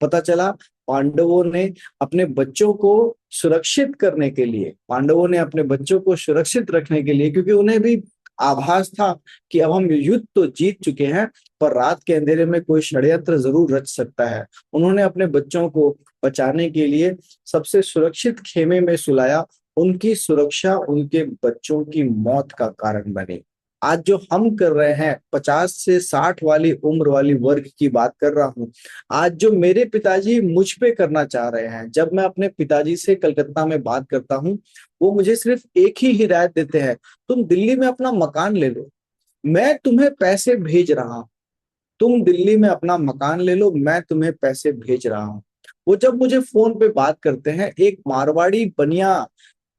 पता चला पांडवों ने अपने बच्चों को सुरक्षित करने के लिए, पांडवों ने अपने बच्चों को सुरक्षित रखने के लिए, क्योंकि उन्हें भी आभास था कि अब हम युद्ध तो जीत चुके हैं पर रात के अंधेरे में कोई षड्यंत्र जरूर रच सकता है। उन्होंने अपने बच्चों को बचाने के लिए सबसे सुरक्षित खेमे में सुलाया। उनकी सुरक्षा उनके बच्चों की मौत का कारण बनी। आज जो हम कर रहे हैं, 50 से 60 वाली उम्र वाली वर्ग की बात कर रहा हूं, आज जो मेरे पिताजी मुझ पे करना चाह रहे हैं। जब मैं अपने पिताजी से कलकत्ता में बात करता हूं, वो मुझे सिर्फ एक ही हिदायत देते हैं, तुम दिल्ली में अपना मकान ले लो, मैं तुम्हें पैसे भेज रहा हूं। तुम दिल्ली में अपना मकान ले लो, मैं तुम्हें पैसे भेज रहा हूँ। वो जब मुझे फोन पे बात करते हैं, एक मारवाड़ी बनिया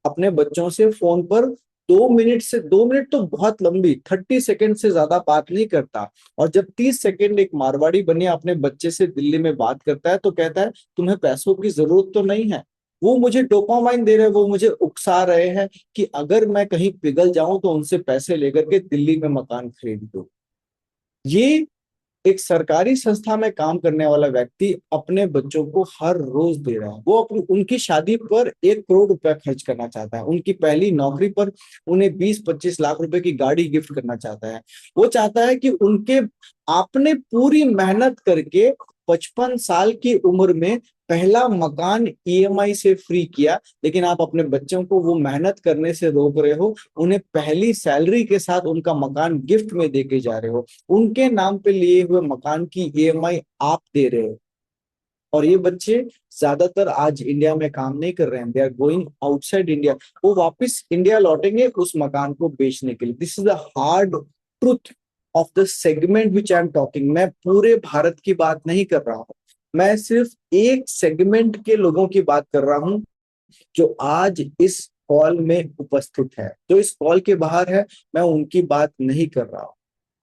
अपने बच्चों से फोन पर 2 मिनट से 2 मिनट तो बहुत लंबी, 30 सेकंड से ज्यादा बात नहीं करता। और जब 30 सेकंड एक मारवाड़ी बनिया अपने बच्चे से दिल्ली में बात करता है तो कहता है तुम्हें पैसों की जरूरत तो नहीं है। वो मुझे डोपामाइन दे रहे हैं, वो मुझे उकसा रहे हैं कि अगर मैं कहीं पिघल जाऊं तो उनसे पैसे लेकर के दिल्ली में मकान खरीद दो। ये एक सरकारी संस्था में काम करने वाला व्यक्ति अपने बच्चों को हर रोज दे रहा है। वो अपनी उनकी शादी पर 1 करोड़ रुपया खर्च करना चाहता है, उनकी पहली नौकरी पर उन्हें 20-25 लाख रुपए की गाड़ी गिफ्ट करना चाहता है। वो चाहता है कि उनके आपने पूरी मेहनत करके 55 साल की उम्र में पहला मकान ईएमआई से फ्री किया, लेकिन आप अपने बच्चों को वो मेहनत करने से रोक रहे हो। उन्हें पहली सैलरी के साथ उनका मकान गिफ्ट में देके जा रहे हो। उनके नाम पे लिए हुए मकान की ईएमआई आप दे रहे हो। और ये बच्चे ज्यादातर आज इंडिया में काम नहीं कर रहे हैं, they are going outside India. वो वापस इंडिया लौटेंगे उस मकान को बेचने के लिए। This is the hard truth of the segment which I am talking. मैं पूरे भारत की बात नहीं कर रहा हूं, मैं सिर्फ एक सेगमेंट के लोगों की बात कर रहा हूं जो आज इस कॉल में उपस्थित है। जो इस कॉल के बाहर है, मैं उनकी बात नहीं कर रहा हूं।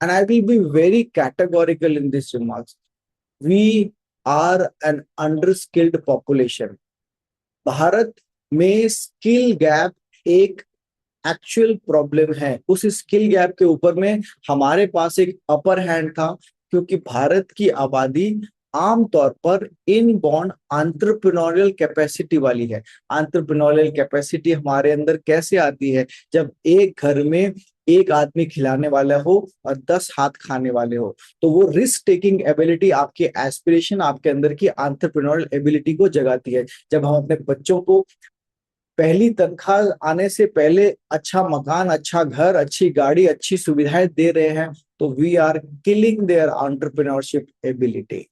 And I will be very categorical in this remarks. We are an under skilled population. Bharat में स्किल गैप एक एक्चुअल प्रॉब्लम है। उस स्किल गैप के ऊपर में हमारे पास एक अपर हैंड था, क्योंकि भारत की आबादी आमतौर पर इनबॉर्न एंटरप्रेन्योरियल कैपेसिटी वाली है। एंटरप्रेन्योरियल कैपेसिटी हमारे अंदर कैसे आती है? जब एक घर में एक आदमी खिलाने वाला हो और 10 हाथ खाने वाले हो, तो वो रिस्क टेकिंग एबिलिटी, आपके एस्पिरेशन, आपके अंदर की एंटरप्रेन्योरियल एबिलिटी को जगाती है। जब हम अपने बच्चों को पहली तनख्वाह आने से पहले अच्छा मकान, अच्छा घर, अच्छी गाड़ी, अच्छी सुविधाएं दे रहे हैं, तो we are killing their entrepreneurship ability.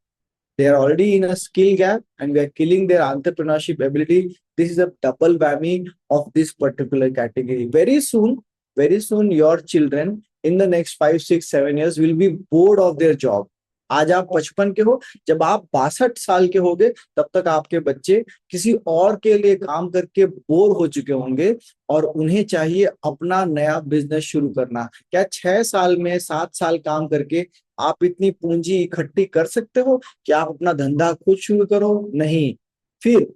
They are already in a skill gap and we are killing their entrepreneurship ability. This is a double whammy of this particular category. Very soon, your children in the next 5, 6, 7 years will be bored of their job. आज आप 55 के हो, जब आप 62 साल के होगे तब तक आपके बच्चे किसी और के लिए काम करके बोर हो चुके होंगे और उन्हें चाहिए अपना नया बिजनेस शुरू करना। क्या 6 साल में 7 साल काम करके आप इतनी पूंजी इकट्ठी कर सकते हो कि आप अपना धंधा खुद शुरू करो? नहीं। फिर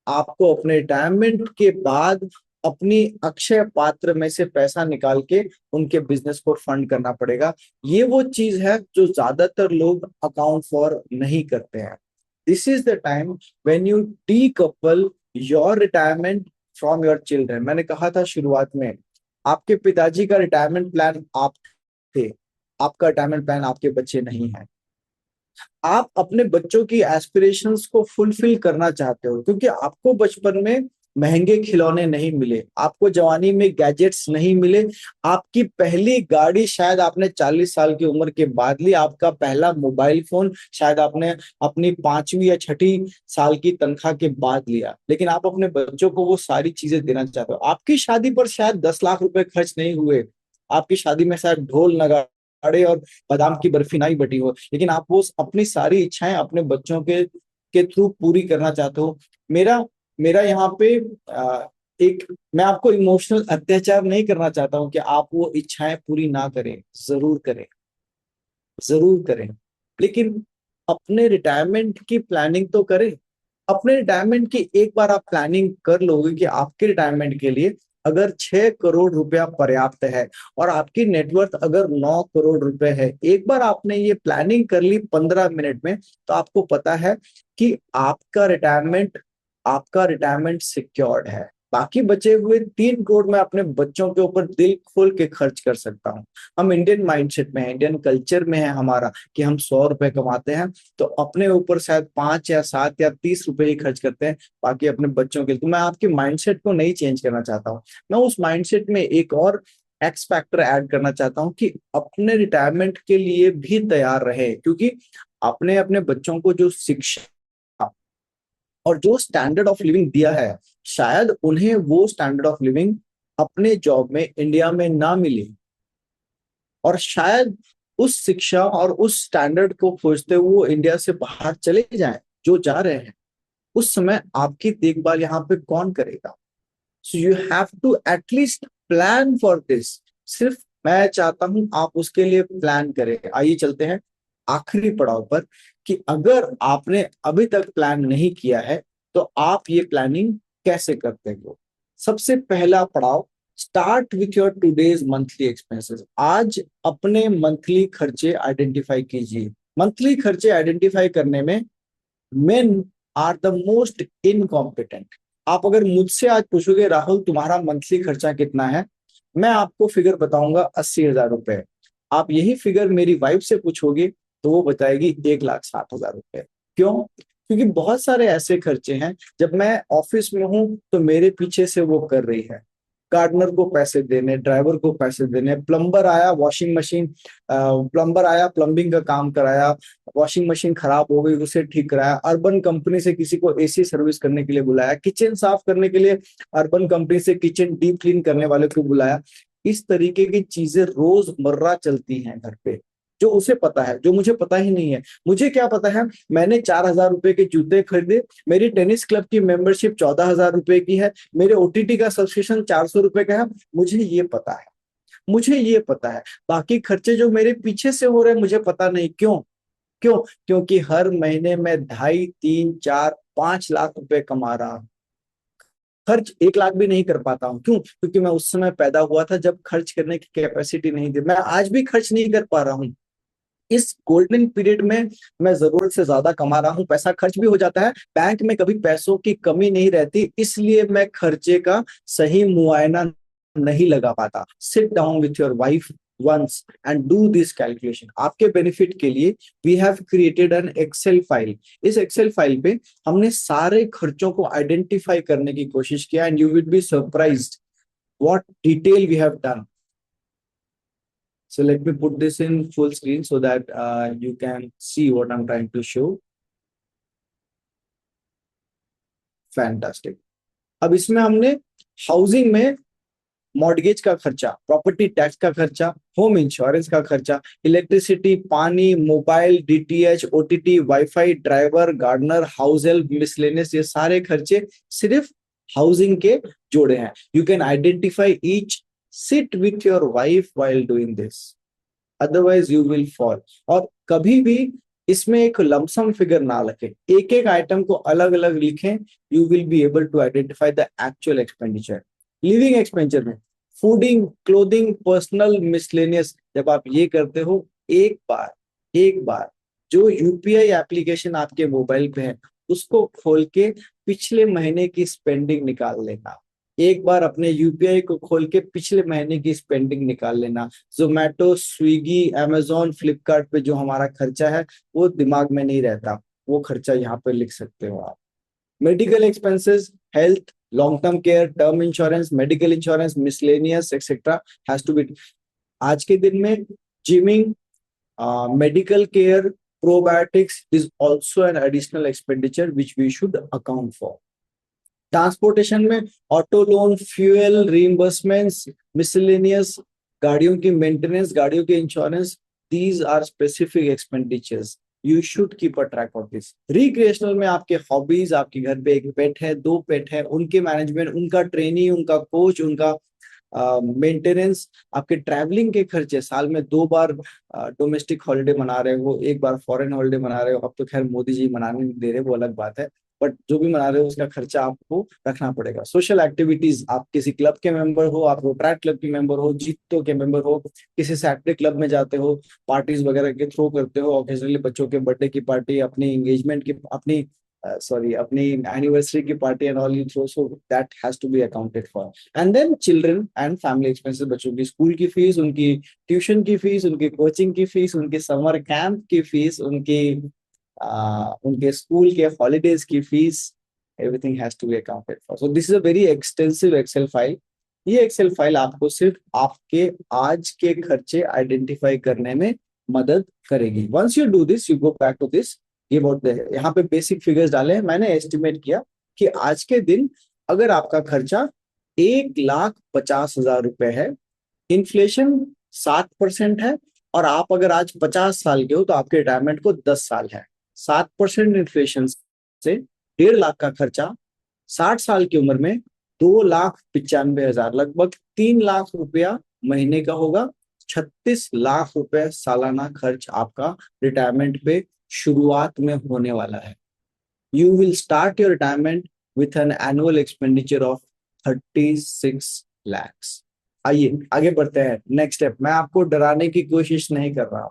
आपको अपने रिटायरमेंट के बाद अपनी अक्षय पात्र में से पैसा निकाल के उनके बिजनेस को फंड करना पड़ेगा। ये वो चीज है जो ज्यादातर लोग अकाउंट फॉर नहीं करते हैं। This is the time when you decouple your retirement from your children. मैंने कहा था शुरुआत में, आपके पिताजी का रिटायरमेंट प्लान आप थे, आपका रिटायरमेंट प्लान आपके बच्चे नहीं है। आप अपने बच्चों की एस्पिरेशंस को फुलफिल करना चाहते हो, क्योंकि आपको बचपन में महंगे खिलौने नहीं मिले, आपको जवानी में गैजेट्स नहीं मिले, आपकी पहली गाड़ी शायद आपने 40 साल की उम्र के बाद ली, आपका पहला मोबाइल फोन शायद आपने अपनी 5वीं या 6ठी साल की तनख्वाह के बाद लिया। लेकिन आप अपने बच्चों को वो सारी चीजें देना चाहते हो। आपकी शादी पर शायद 10 लाख रुपए खर्च नहीं हुए, आपकी शादी में शायद ढोल नगाड़े और बादाम की बर्फी नहीं बटी हो, लेकिन आप वो अपनी सारी इच्छाएं अपने बच्चों के थ्रू पूरी करना चाहते हो। मेरा मेरा यहाँ पे एक, मैं आपको इमोशनल अत्याचार नहीं करना चाहता हूँ कि आप वो इच्छाएं पूरी ना करें, जरूर करें, जरूर करें, लेकिन अपने रिटायरमेंट की प्लानिंग तो करें। अपने रिटायरमेंट की एक बार आप प्लानिंग कर लोगे कि आपके रिटायरमेंट के लिए अगर 6 करोड़ रुपया पर्याप्त है और आपकी नेटवर्थ अगर 9 करोड़ रुपए है, एक बार आपने ये प्लानिंग कर ली 15 मिनट में, तो आपको पता है कि आपका रिटायरमेंट सिक्योर्ड है। बाकी बचे हुए 3 करोड़ में अपने बच्चों के ऊपर दिल खोल के खर्च कर सकता हूँ। हम इंडियन माइंडसेट में है, इंडियन कल्चर में है हमारा कि हम 100 रुपए कमाते हैं तो अपने ऊपर शायद 5 या 7 या 30 रुपए ही खर्च करते हैं, बाकी अपने बच्चों के लिए। तो मैं आपके माइंडसेट को नहीं चेंज करना चाहता हूँ, मैं उस माइंडसेट में एक और एक्स फैक्टर ऐड करना चाहता हूँ कि अपने रिटायरमेंट के लिए भी तैयार रहे, क्योंकि आपने अपने बच्चों को जो शिक्षा और जो स्टैंडर्ड ऑफ लिविंग दिया है, शायद उन्हें वो स्टैंडर्ड ऑफ लिविंग अपने जॉब में इंडिया में ना मिले, और शायद उस शिक्षा और उस स्टैंडर्ड को खोजते हुए वो इंडिया से बाहर चले जाएं, जो जा रहे हैं। उस समय आपकी देखभाल यहाँ पे कौन करेगा? So you have to at least plan for this. सिर्फ मैं चाहता हूं आप उसके लिए प्लान करें। आइए चलते हैं आखिरी पड़ाव पर, कि अगर आपने अभी तक प्लान नहीं किया है तो आप ये प्लानिंग कैसे करते हो। सबसे पहला पड़ाव, start with your today's monthly expenses. आज अपने मंथली खर्चे आइडेंटिफाई कीजिए। मंथली खर्चे आइडेंटिफाई करने में men are the most incompetent. आप अगर मुझसे आज पूछोगे राहुल तुम्हारा मंथली खर्चा कितना है, मैं आपको फिगर बताऊंगा 80,000 रुपए। आप यही फिगर मेरी वाइफ से पूछोगे तो वो बताएगी 1,60,000 रुपए। क्यों? क्योंकि बहुत सारे ऐसे खर्चे हैं, जब मैं ऑफिस में हूं तो मेरे पीछे से वो कर रही है, गार्डनर को पैसे देने, ड्राइवर को पैसे देने, प्लम्बर आया वॉशिंग मशीन, प्लम्बर आया प्लम्बिंग का काम कराया, वॉशिंग मशीन खराब हो गई उसे ठीक कराया, अर्बन कंपनी से किसी को एसी सर्विस करने के लिए बुलाया, किचन साफ करने के लिए अर्बन कंपनी से किचन डीप क्लीन करने वाले को बुलाया। इस तरीके की चीजें रोजमर्रा चलती हैं घर पे, जो उसे पता है, जो मुझे पता ही नहीं है। मुझे क्या पता है, मैंने 4,000 रुपए के जूते खरीदे, मेरी टेनिस क्लब की मेंबरशिप 14,000 रुपए की है, मेरे ओटीटी का सब्सक्रिप्शन 400 रुपए का है। मुझे ये पता है, मुझे ये पता है। बाकी खर्चे जो मेरे पीछे से हो रहे हैं मुझे पता नहीं। क्यों? क्यों? क्योंकि हर महीने में 2.5, 3, 4, 5 लाख रुपए कमा रहा हूं, खर्च 1 लाख भी नहीं कर पाता हूँ। क्यों? क्योंकि मैं उस समय पैदा हुआ था जब खर्च करने की कैपेसिटी नहीं थी। मैं आज भी खर्च नहीं कर पा रहा हूँ। इस गोल्डन पीरियड में मैं जरूरत से ज्यादा कमा रहा हूं, पैसा खर्च भी हो जाता है, बैंक में कभी पैसों की कमी नहीं रहती, इसलिए मैं खर्चे का सही मुआयना नहीं लगा पाता। Sit down with your wife once and do this calculation. आपके बेनिफिट के लिए we have created an excel file. इस एक्सेल फाइल पे हमने सारे खर्चों को आइडेंटिफाई करने की कोशिश किया, and you will be surprised what detail we have done. So let me put this in full screen so that you can see what I'm trying to show. Fantastic. अब इसमें हमने हाउसिंग में mortgage का खर्चा, property tax का खर्चा, home insurance का खर्चा, इलेक्ट्रिसिटी, पानी, mobile, DTH, OTT, wifi, driver, gardener, house help, miscellaneous, ये सारे खर्चे सिर्फ हाउसिंग के जोड़े हैं. You can identify each, sit with your wife while doing this, otherwise you will fall. और कभी भी इसमें एक लमसम फिगर ना रखें, एक एक आइटम को अलग अलग लिखें. You will be able to identify the actual expenditure. Living expenditure में फूडिंग, क्लोथिंग, पर्सनल, मिसलेनियस, जब आप ये करते हो, एक बार जो यूपीआई एप्लीकेशन आपके मोबाइल पे है उसको खोल के पिछले महीने की स्पेंडिंग निकाल लेना. एक बार अपने यूपीआई को खोल के पिछले महीने की स्पेंडिंग निकाल लेना. जोमेटो, स्विगी, अमेजोन, फ्लिपकार्ट पे जो हमारा खर्चा है वो दिमाग में नहीं रहता, वो खर्चा यहाँ पे लिख सकते हो आप. Medical expenses, health, long term care, term insurance, medical insurance, miscellaneous etcetera has to be. आज के दिन में gymming, medical care, probiotics is also an additional expenditure which we should account for. Transportation में auto loan, fuel reimbursements, miscellaneous, गाड़ियों की maintenance, गाड़ियों के insurance, these are specific expenditures. You should keep a track of this. Recreational में आपके hobbies, आपके घर पे एक पेट है, दो पेट है, उनके मैनेजमेंट, उनका ट्रेनिंग, उनका कोच, उनका मेंटेनेंस, आपके ट्रैवलिंग के खर्चे, साल में 2 बार डोमेस्टिक हॉलिडे मना रहे हो, एक बार फॉरेन हॉलिडे मना रहे हो. अब तो खैर मोदी जी मनाने नहीं दे रहे, वो अलग बात है, बट जो भी मना रहे हो उसका खर्चा आपको रखना पड़ेगा. सोशल एक्टिविटीज, आप किसी क्लब के मेंबर हो, आप रोटराक्ट क्लब के मेंबर हो, जीतो के मेंबर हो, किसी सैटरडे क्लब में जाते हो, पार्टीज वगैरह के थ्रो करते हो, ऑकेजनली बच्चों के बर्थडे की पार्टी, अपनी एंगेजमेंट की, अपनी अपनी एनिवर्सरी की party and all you throw, so that has to be accounted for. And then children and family expenses, बच्चों की स्कूल की फीस, उनकी ट्यूशन की फीस, उनकी कोचिंग की फीस, उनके समर कैंप की फीस, उनके स्कूल के हॉलीडेज की fees, everything has to be accounted for. So this is a very extensive excel file. ये एक्सेल फाइल आपको सिर्फ आपके आज के खर्चे आइडेंटिफाई करने में मदद करेगी. Once you do this, you go back to this. ये बहुत यहाँ पे बेसिक फिगर्स डाले हैं. मैंने एस्टिमेट किया कि आज के दिन अगर आपका खर्चा 1,50,000 रुपए है, इन्फ्लेशन 7% है, और आप अगर आज 50 साल के हो तो आपके रिटायरमेंट को 10 साल है. 7% इन्फ्लेशन से 1.5 लाख का खर्चा 60 साल की उम्र में 2,95,000, लगभग 3 लाख रुपया महीने का होगा. 36 लाख रुपए सालाना खर्च आपका रिटायरमेंट पे शुरुआत में होने वाला है. You will start your retirement with an annual expenditure of 36 lakhs. आइए आगे बढ़ते हैं. Next step. मैं आपको डराने की कोशिश नहीं कर रहा हूं.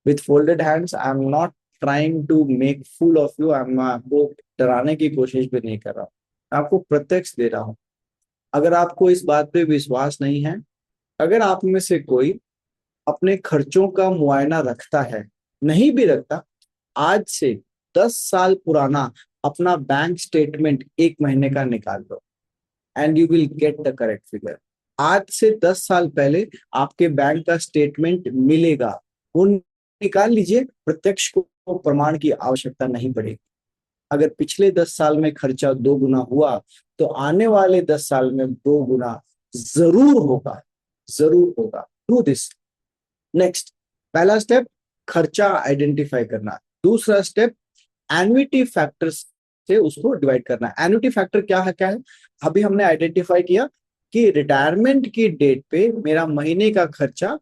With folded hands I am not trying to make fool of you. मैं आपको डराने की कोशिश भी नहीं कर रहा हूं, मैं आपको प्रत्यक्ष दे रहा हूं. अगर आपको इस बात पे विश्वास नहीं है, अगर आप में से कोई अपने खर्चों का मुआयना रखता है, नहीं भी रखता, आज से 10 साल पुराना अपना बैंक स्टेटमेंट एक महीने का निकाल लो and you will get the correct figure. आज से 10 साल पहले आपके बैंक का स्टेटमेंट मिलेगा, वो निकाल लीजिए. प्रत्यक्ष को प्रमाण की आवश्यकता नहीं पड़ेगी. अगर पिछले 10 साल में खर्चा 2 गुना हुआ तो आने वाले 10 साल में 2 गुना जरूर होगा, जरूर होगा. Do this. नेक्स्ट, पहला स्टेप खर्चा आइडेंटिफाई करना. दूसरा स्टेप एन्युटी फैक्टर से उसको डिवाइड करना. एन्युटी फैक्टर क्या है? अभी हमने आइडेंटिफाई किया कि रिटायरमेंट की डेट पे मेरा महीने का खर्चा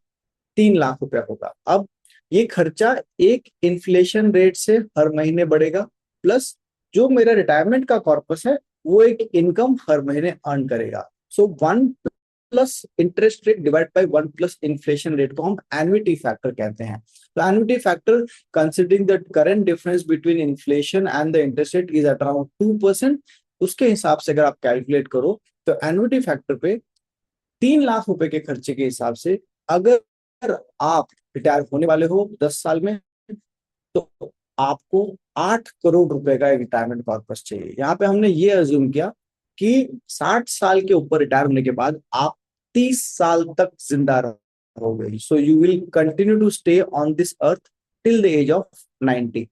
3 लाख रुपया होगा. अब ये खर्चा एक इन्फ्लेशन रेट से हर महीने बढ़ेगा, प्लस जो मेरा रिटायरमेंट का कॉर्पस है वो एक इनकम हर महीने अर्न करेगा. सो 1+ interest rate divide by 1+ inflation rate को हम एन्युटी फैक्टर कहते हैं. तो annuity factor considering the current difference between inflation and the interest rate is around 2%. उसके हिसाब से अगर आप कैलकुलेट करो तो एन्युटी फैक्टर पे 3 लाख रुपए के खर्चे के हिसाब से अगर आप रिटायर होने वाले हो 10 साल में, तो आपको 8 करोड़ रुपए का एक रिटायरमेंट कॉर्पस चाहिए. यहाँ पे हमने ये अज्यूम किया कि 60 साल के ऊपर रिटायर होने के बाद आप 30 साल तक जिंदा रहोगे. So you will continue to stay on this earth till the age of 90.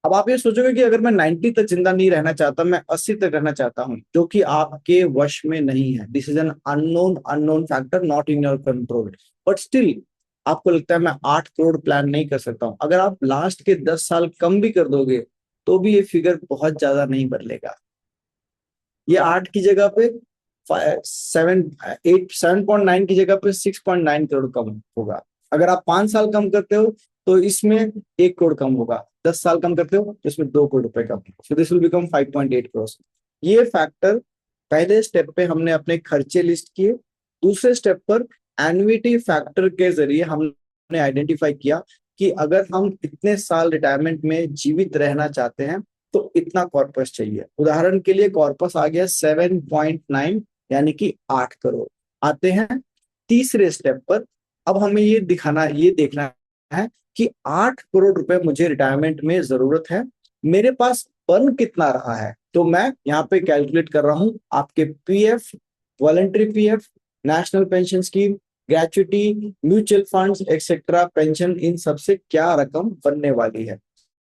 अब आप ये सोचोगे कि अगर मैं 90 तक जिंदा नहीं रहना चाहता, मैं 80 तक रहना चाहता हूँ, जो कि आपके वश में नहीं है। This is an unknown factor, not in your control, but still आपको लगता है मैं 8 करोड़ प्लान नहीं कर सकता हूँ। अगर आप लास्ट के 10 साल कम भी कर दोगे तो भी ये फिगर बहुत ज्यादा नहीं बदलेगा। ये 8 की जगह पे 7.9 की जगह पे 6.9 करोड़ कम होगा। अगर आप 5 साल कम करते हो तो इसमें 1 करोड़ कम होगा। 10 साल कम करते हो तो इसमें 2 करोड़ रुपए कम। So this will become 5.8 crore. ये फैक्टर पहले स्टेप पे हमने अपने खर्चे लिस्ट किए। दूसरे स्टेप पर एन्युइटी फैक्टर के जरिए हमने आइडेंटिफाई किया कि अगर हम इतने साल रिटायरमेंट में जीवित रहना चाहते हैं तो इतना कॉर्पस चाहिए। उदाहरण के लिए कॉर्पस आ गया 7.9, यानी कि 8 करोड़। आते हैं तीसरे स्टेप पर। अब हमें ये देखना है कि 8 करोड़ रुपए मुझे रिटायरमेंट में जरूरत है, मेरे पास बन कितना रहा है। तो मैं यहाँ पे कैलकुलेट कर रहा हूं आपके PF, voluntary PF, national pension scheme, gratuity, mutual funds etcetera, pension, इन सबसे क्या रकम बनने वाली है।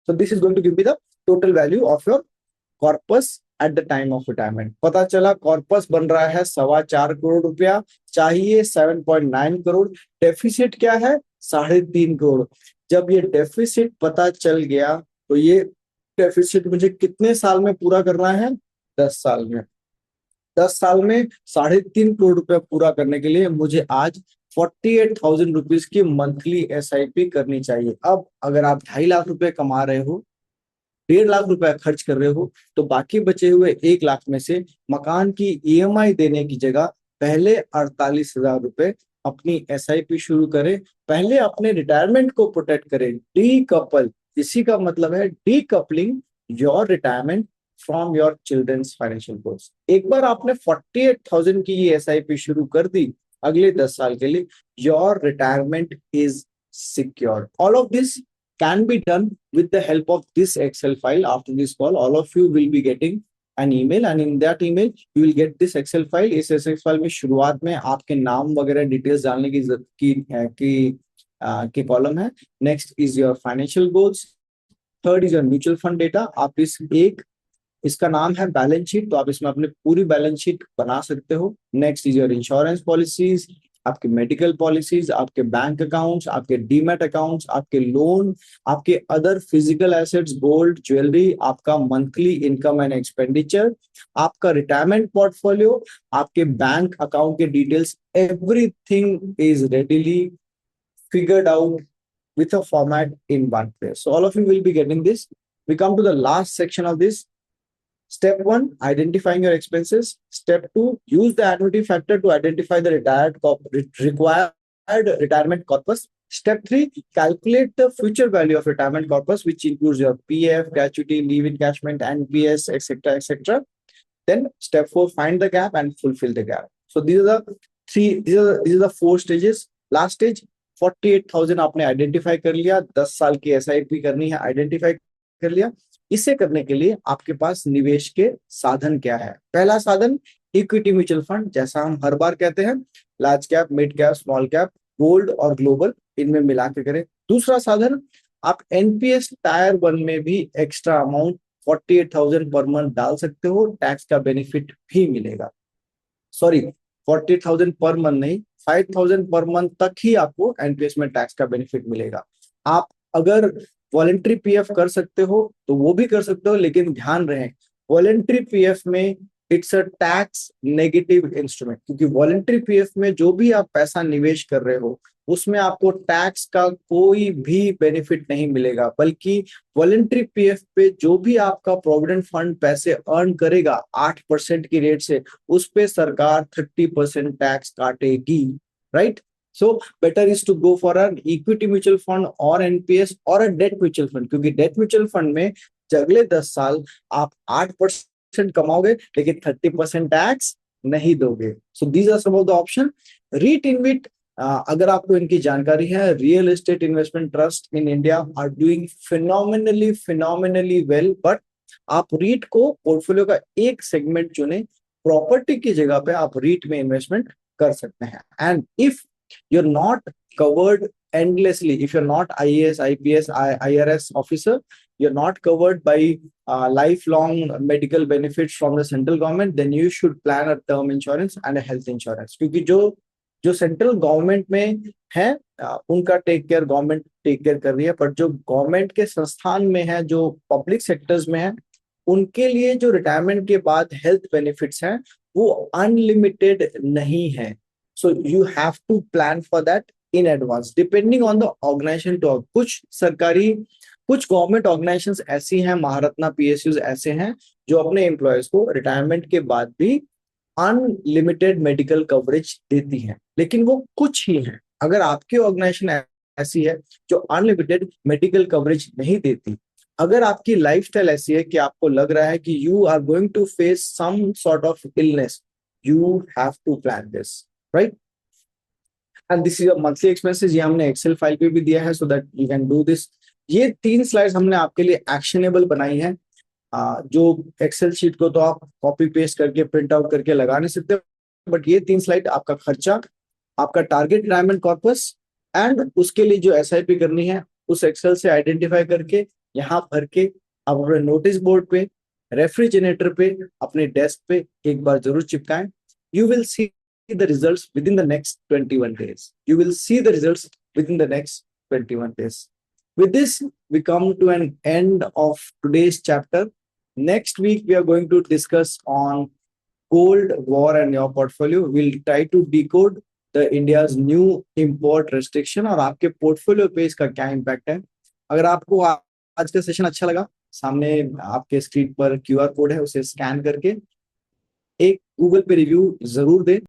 So this is going to give me the total value of your corpus at the time of retirement। पता चला कॉर्पस बन रहा है 4.25 करोड़ रुपया, चाहिए 7.9 करोड़, डेफिसिट क्या है 3.5 करोड़। जब ये डेफिसिट पता चल गया तो ये डेफिसिट मुझे कितने साल में पूरा करना है? 10 साल में। 10 साल में 3.5 करोड़ रुपया पूरा करने के लिए मुझे आज 48,000 रुपीज की मंथली SIP करनी चाहिए। अब अगर आप 2.5 लाख रुपए कमा रहे हो, 1.5 लाख रुपया खर्च कर रहे हो, तो बाकी बचे हुए 1 लाख में से मकान की EMI देने की जगह पहले 48,000 रुपए अपनी SIP शुरू करें। पहले अपने रिटायरमेंट को प्रोटेक्ट करें। डीकपल, इसी का मतलब है decoupling your retirement from your children's financial goals. एक बार आपने 48,000 की ये SIP शुरू कर दी अगले 10 साल के लिए, your retirement is secure. All of this can be done with the help of this Excel file. After this call, all of you will be getting an email, and in that email you will get this Excel file। इस Excel file में शुरुआत में आपके नाम वगैरह details डालने की column है। Next is your financial goals, third is your mutual fund data. आप इसका नाम है बैलेंस शीट, तो आप इसमें अपनी पूरी बैलेंस शीट बना सकते हो। Next is your insurance policies, आपके मेडिकल पॉलिसीज, आपके बैंक अकाउंट्स, आपके डीमैट अकाउंट्स, आपके लोन, आपके other physical assets, gold, jewellery, आपका मंथली इनकम एंड एक्सपेंडिचर, आपका रिटायरमेंट पोर्टफोलियो, आपके बैंक अकाउंट के details, everything is readily figured out with a format in one place। So all of you will be getting this। We come to the last section of this। Step 1, identifying your expenses। Step 2, use the annuity factor to identify the required retirement corpus। Step 3, calculate the future value of retirement corpus, which includes your PF, gratuity, leave encashment, NPS, etc., etc. Then step 4, find the gap and fulfill the gap। So these are the 4 stages। Last stage, 48,000 आपने identify कर लिया, 10 साल की SIP करनी है, identify कर लिया। इसे करने के लिए आपके पास निवेश के साधन क्या है? पहला साधन इक्विटी म्यूचुअल फंड, जैसा हम हर बार कहते हैं, large cap, mid cap, small cap, gold और ग्लोबल, इनमें मिला के करें। दूसरा साधन, आप NPS टायर 1 में भी एक्स्ट्रा अमाउंट 48,000 पर मंथ डाल सकते हो, टैक्स का बेनिफिट भी मिलेगा। सॉरी, 48,000 पर मंथ नहीं, 5,000 पर मंथ तक ही आपको NPS में टैक्स का बेनिफिट मिलेगा। आप अगर वॉलेंट्री PF कर सकते हो तो वो भी कर सकते हो, लेकिन ध्यान रहे वॉलेंट्री PF में it's a tax negative instrument, क्योंकि वॉलेंट्री PF में जो भी आप पैसा निवेश कर रहे हो उसमें आपको टैक्स का कोई भी बेनिफिट नहीं मिलेगा, बल्कि वॉलेंट्री PF पे जो भी आपका प्रोविडेंट फंड पैसे अर्न करेगा 8% की रेट से, उस पे सरकार 30% टैक्स काटेगी। Right? So better is to go for an equity mutual fund और NPS और अ डेट म्यूचुअल फंड, क्योंकि डेट म्यूचुअल फंड में अगले 10 साल आप 8% कमाओगे लेकिन 30% टैक्स नहीं दोगे। So these are some of the option. REIT InvIT, अगर आपको इनकी जानकारी है, real estate investment trust in India are doing phenomenally well, but आप रीट को पोर्टफोलियो का एक सेगमेंट चुने, प्रॉपर्टी की जगह पे आप रीट में इन्वेस्टमेंट कर सकते हैं। And if you're not covered endlessly, if you're not IAS, IPS, IRS officer, you're not covered by lifelong medical benefits from the central government, then you should plan a term insurance and a health insurance. क्योंकि जो जो central government में है उनका take care government take care कर रही है, पर जो गवर्नमेंट के संस्थान में है, जो पब्लिक सेक्टर्स में है, उनके लिए जो रिटायरमेंट के बाद हेल्थ बेनिफिट्स हैं वो अनलिमिटेड नहीं है. So you have to plan for that in advance depending on the organisation to. कुछ गवर्नमेंट ऑर्गेनाइजेशंस ऐसी हैं, महारत्ना पीएसयूज ऐसे हैं जो अपने एम्प्लॉयज को रिटायरमेंट के बाद भी अनलिमिटेड मेडिकल कवरेज देती हैं, लेकिन वो कुछ ही हैं. अगर आपकी ऑर्गेनाइजेशन ऐसी है जो अनलिमिटेड मेडिकल कवरेज नहीं देती, अगर आपकी लाइफस्टाइल ऐसी है कि आपको लग रहा है कि you are going to face some sort of illness, you have to plan this, right. And this is a monthly expenses, ये हमने एक्सेल फाइल पे भी दिया है so that you can do this. ये 3 स्लाइड्स हमने आपके लिए एक्शनेबल बनाई है. जो एक्सेल शीट को तो आप कॉपी पेस्ट करके प्रिंट आउट करके लगा नहीं सकते, बट ये 3 स्लाइड आपका खर्चा, आपका टारगेट रिटायरमेंट कॉर्पस एंड उसके लिए जो एसआईपी करनी है उस एक्सेल से आइडेंटिफाई करके यहाँ भर के आप अपने नोटिस बोर्ड पे, रेफ्रिजरेटर पे, अपने डेस्क पे एक बार जरूर चिपकाएं. You will see the results within the next 21 days. You will see the results within the next 21 days. With this, we come to an end of today's chapter. Next week, we are going to discuss on Cold War and your portfolio. We'll try to decode the India's new import restriction और आपके portfolio पे इसका क्या impact है. अगर आपको आज का सेशन अच्छा लगा, सामने आपके स्क्रीन पर क्यूआर कोड है, उसे स्कैन करके एक गूगल पे रिव्यू जरूर दें.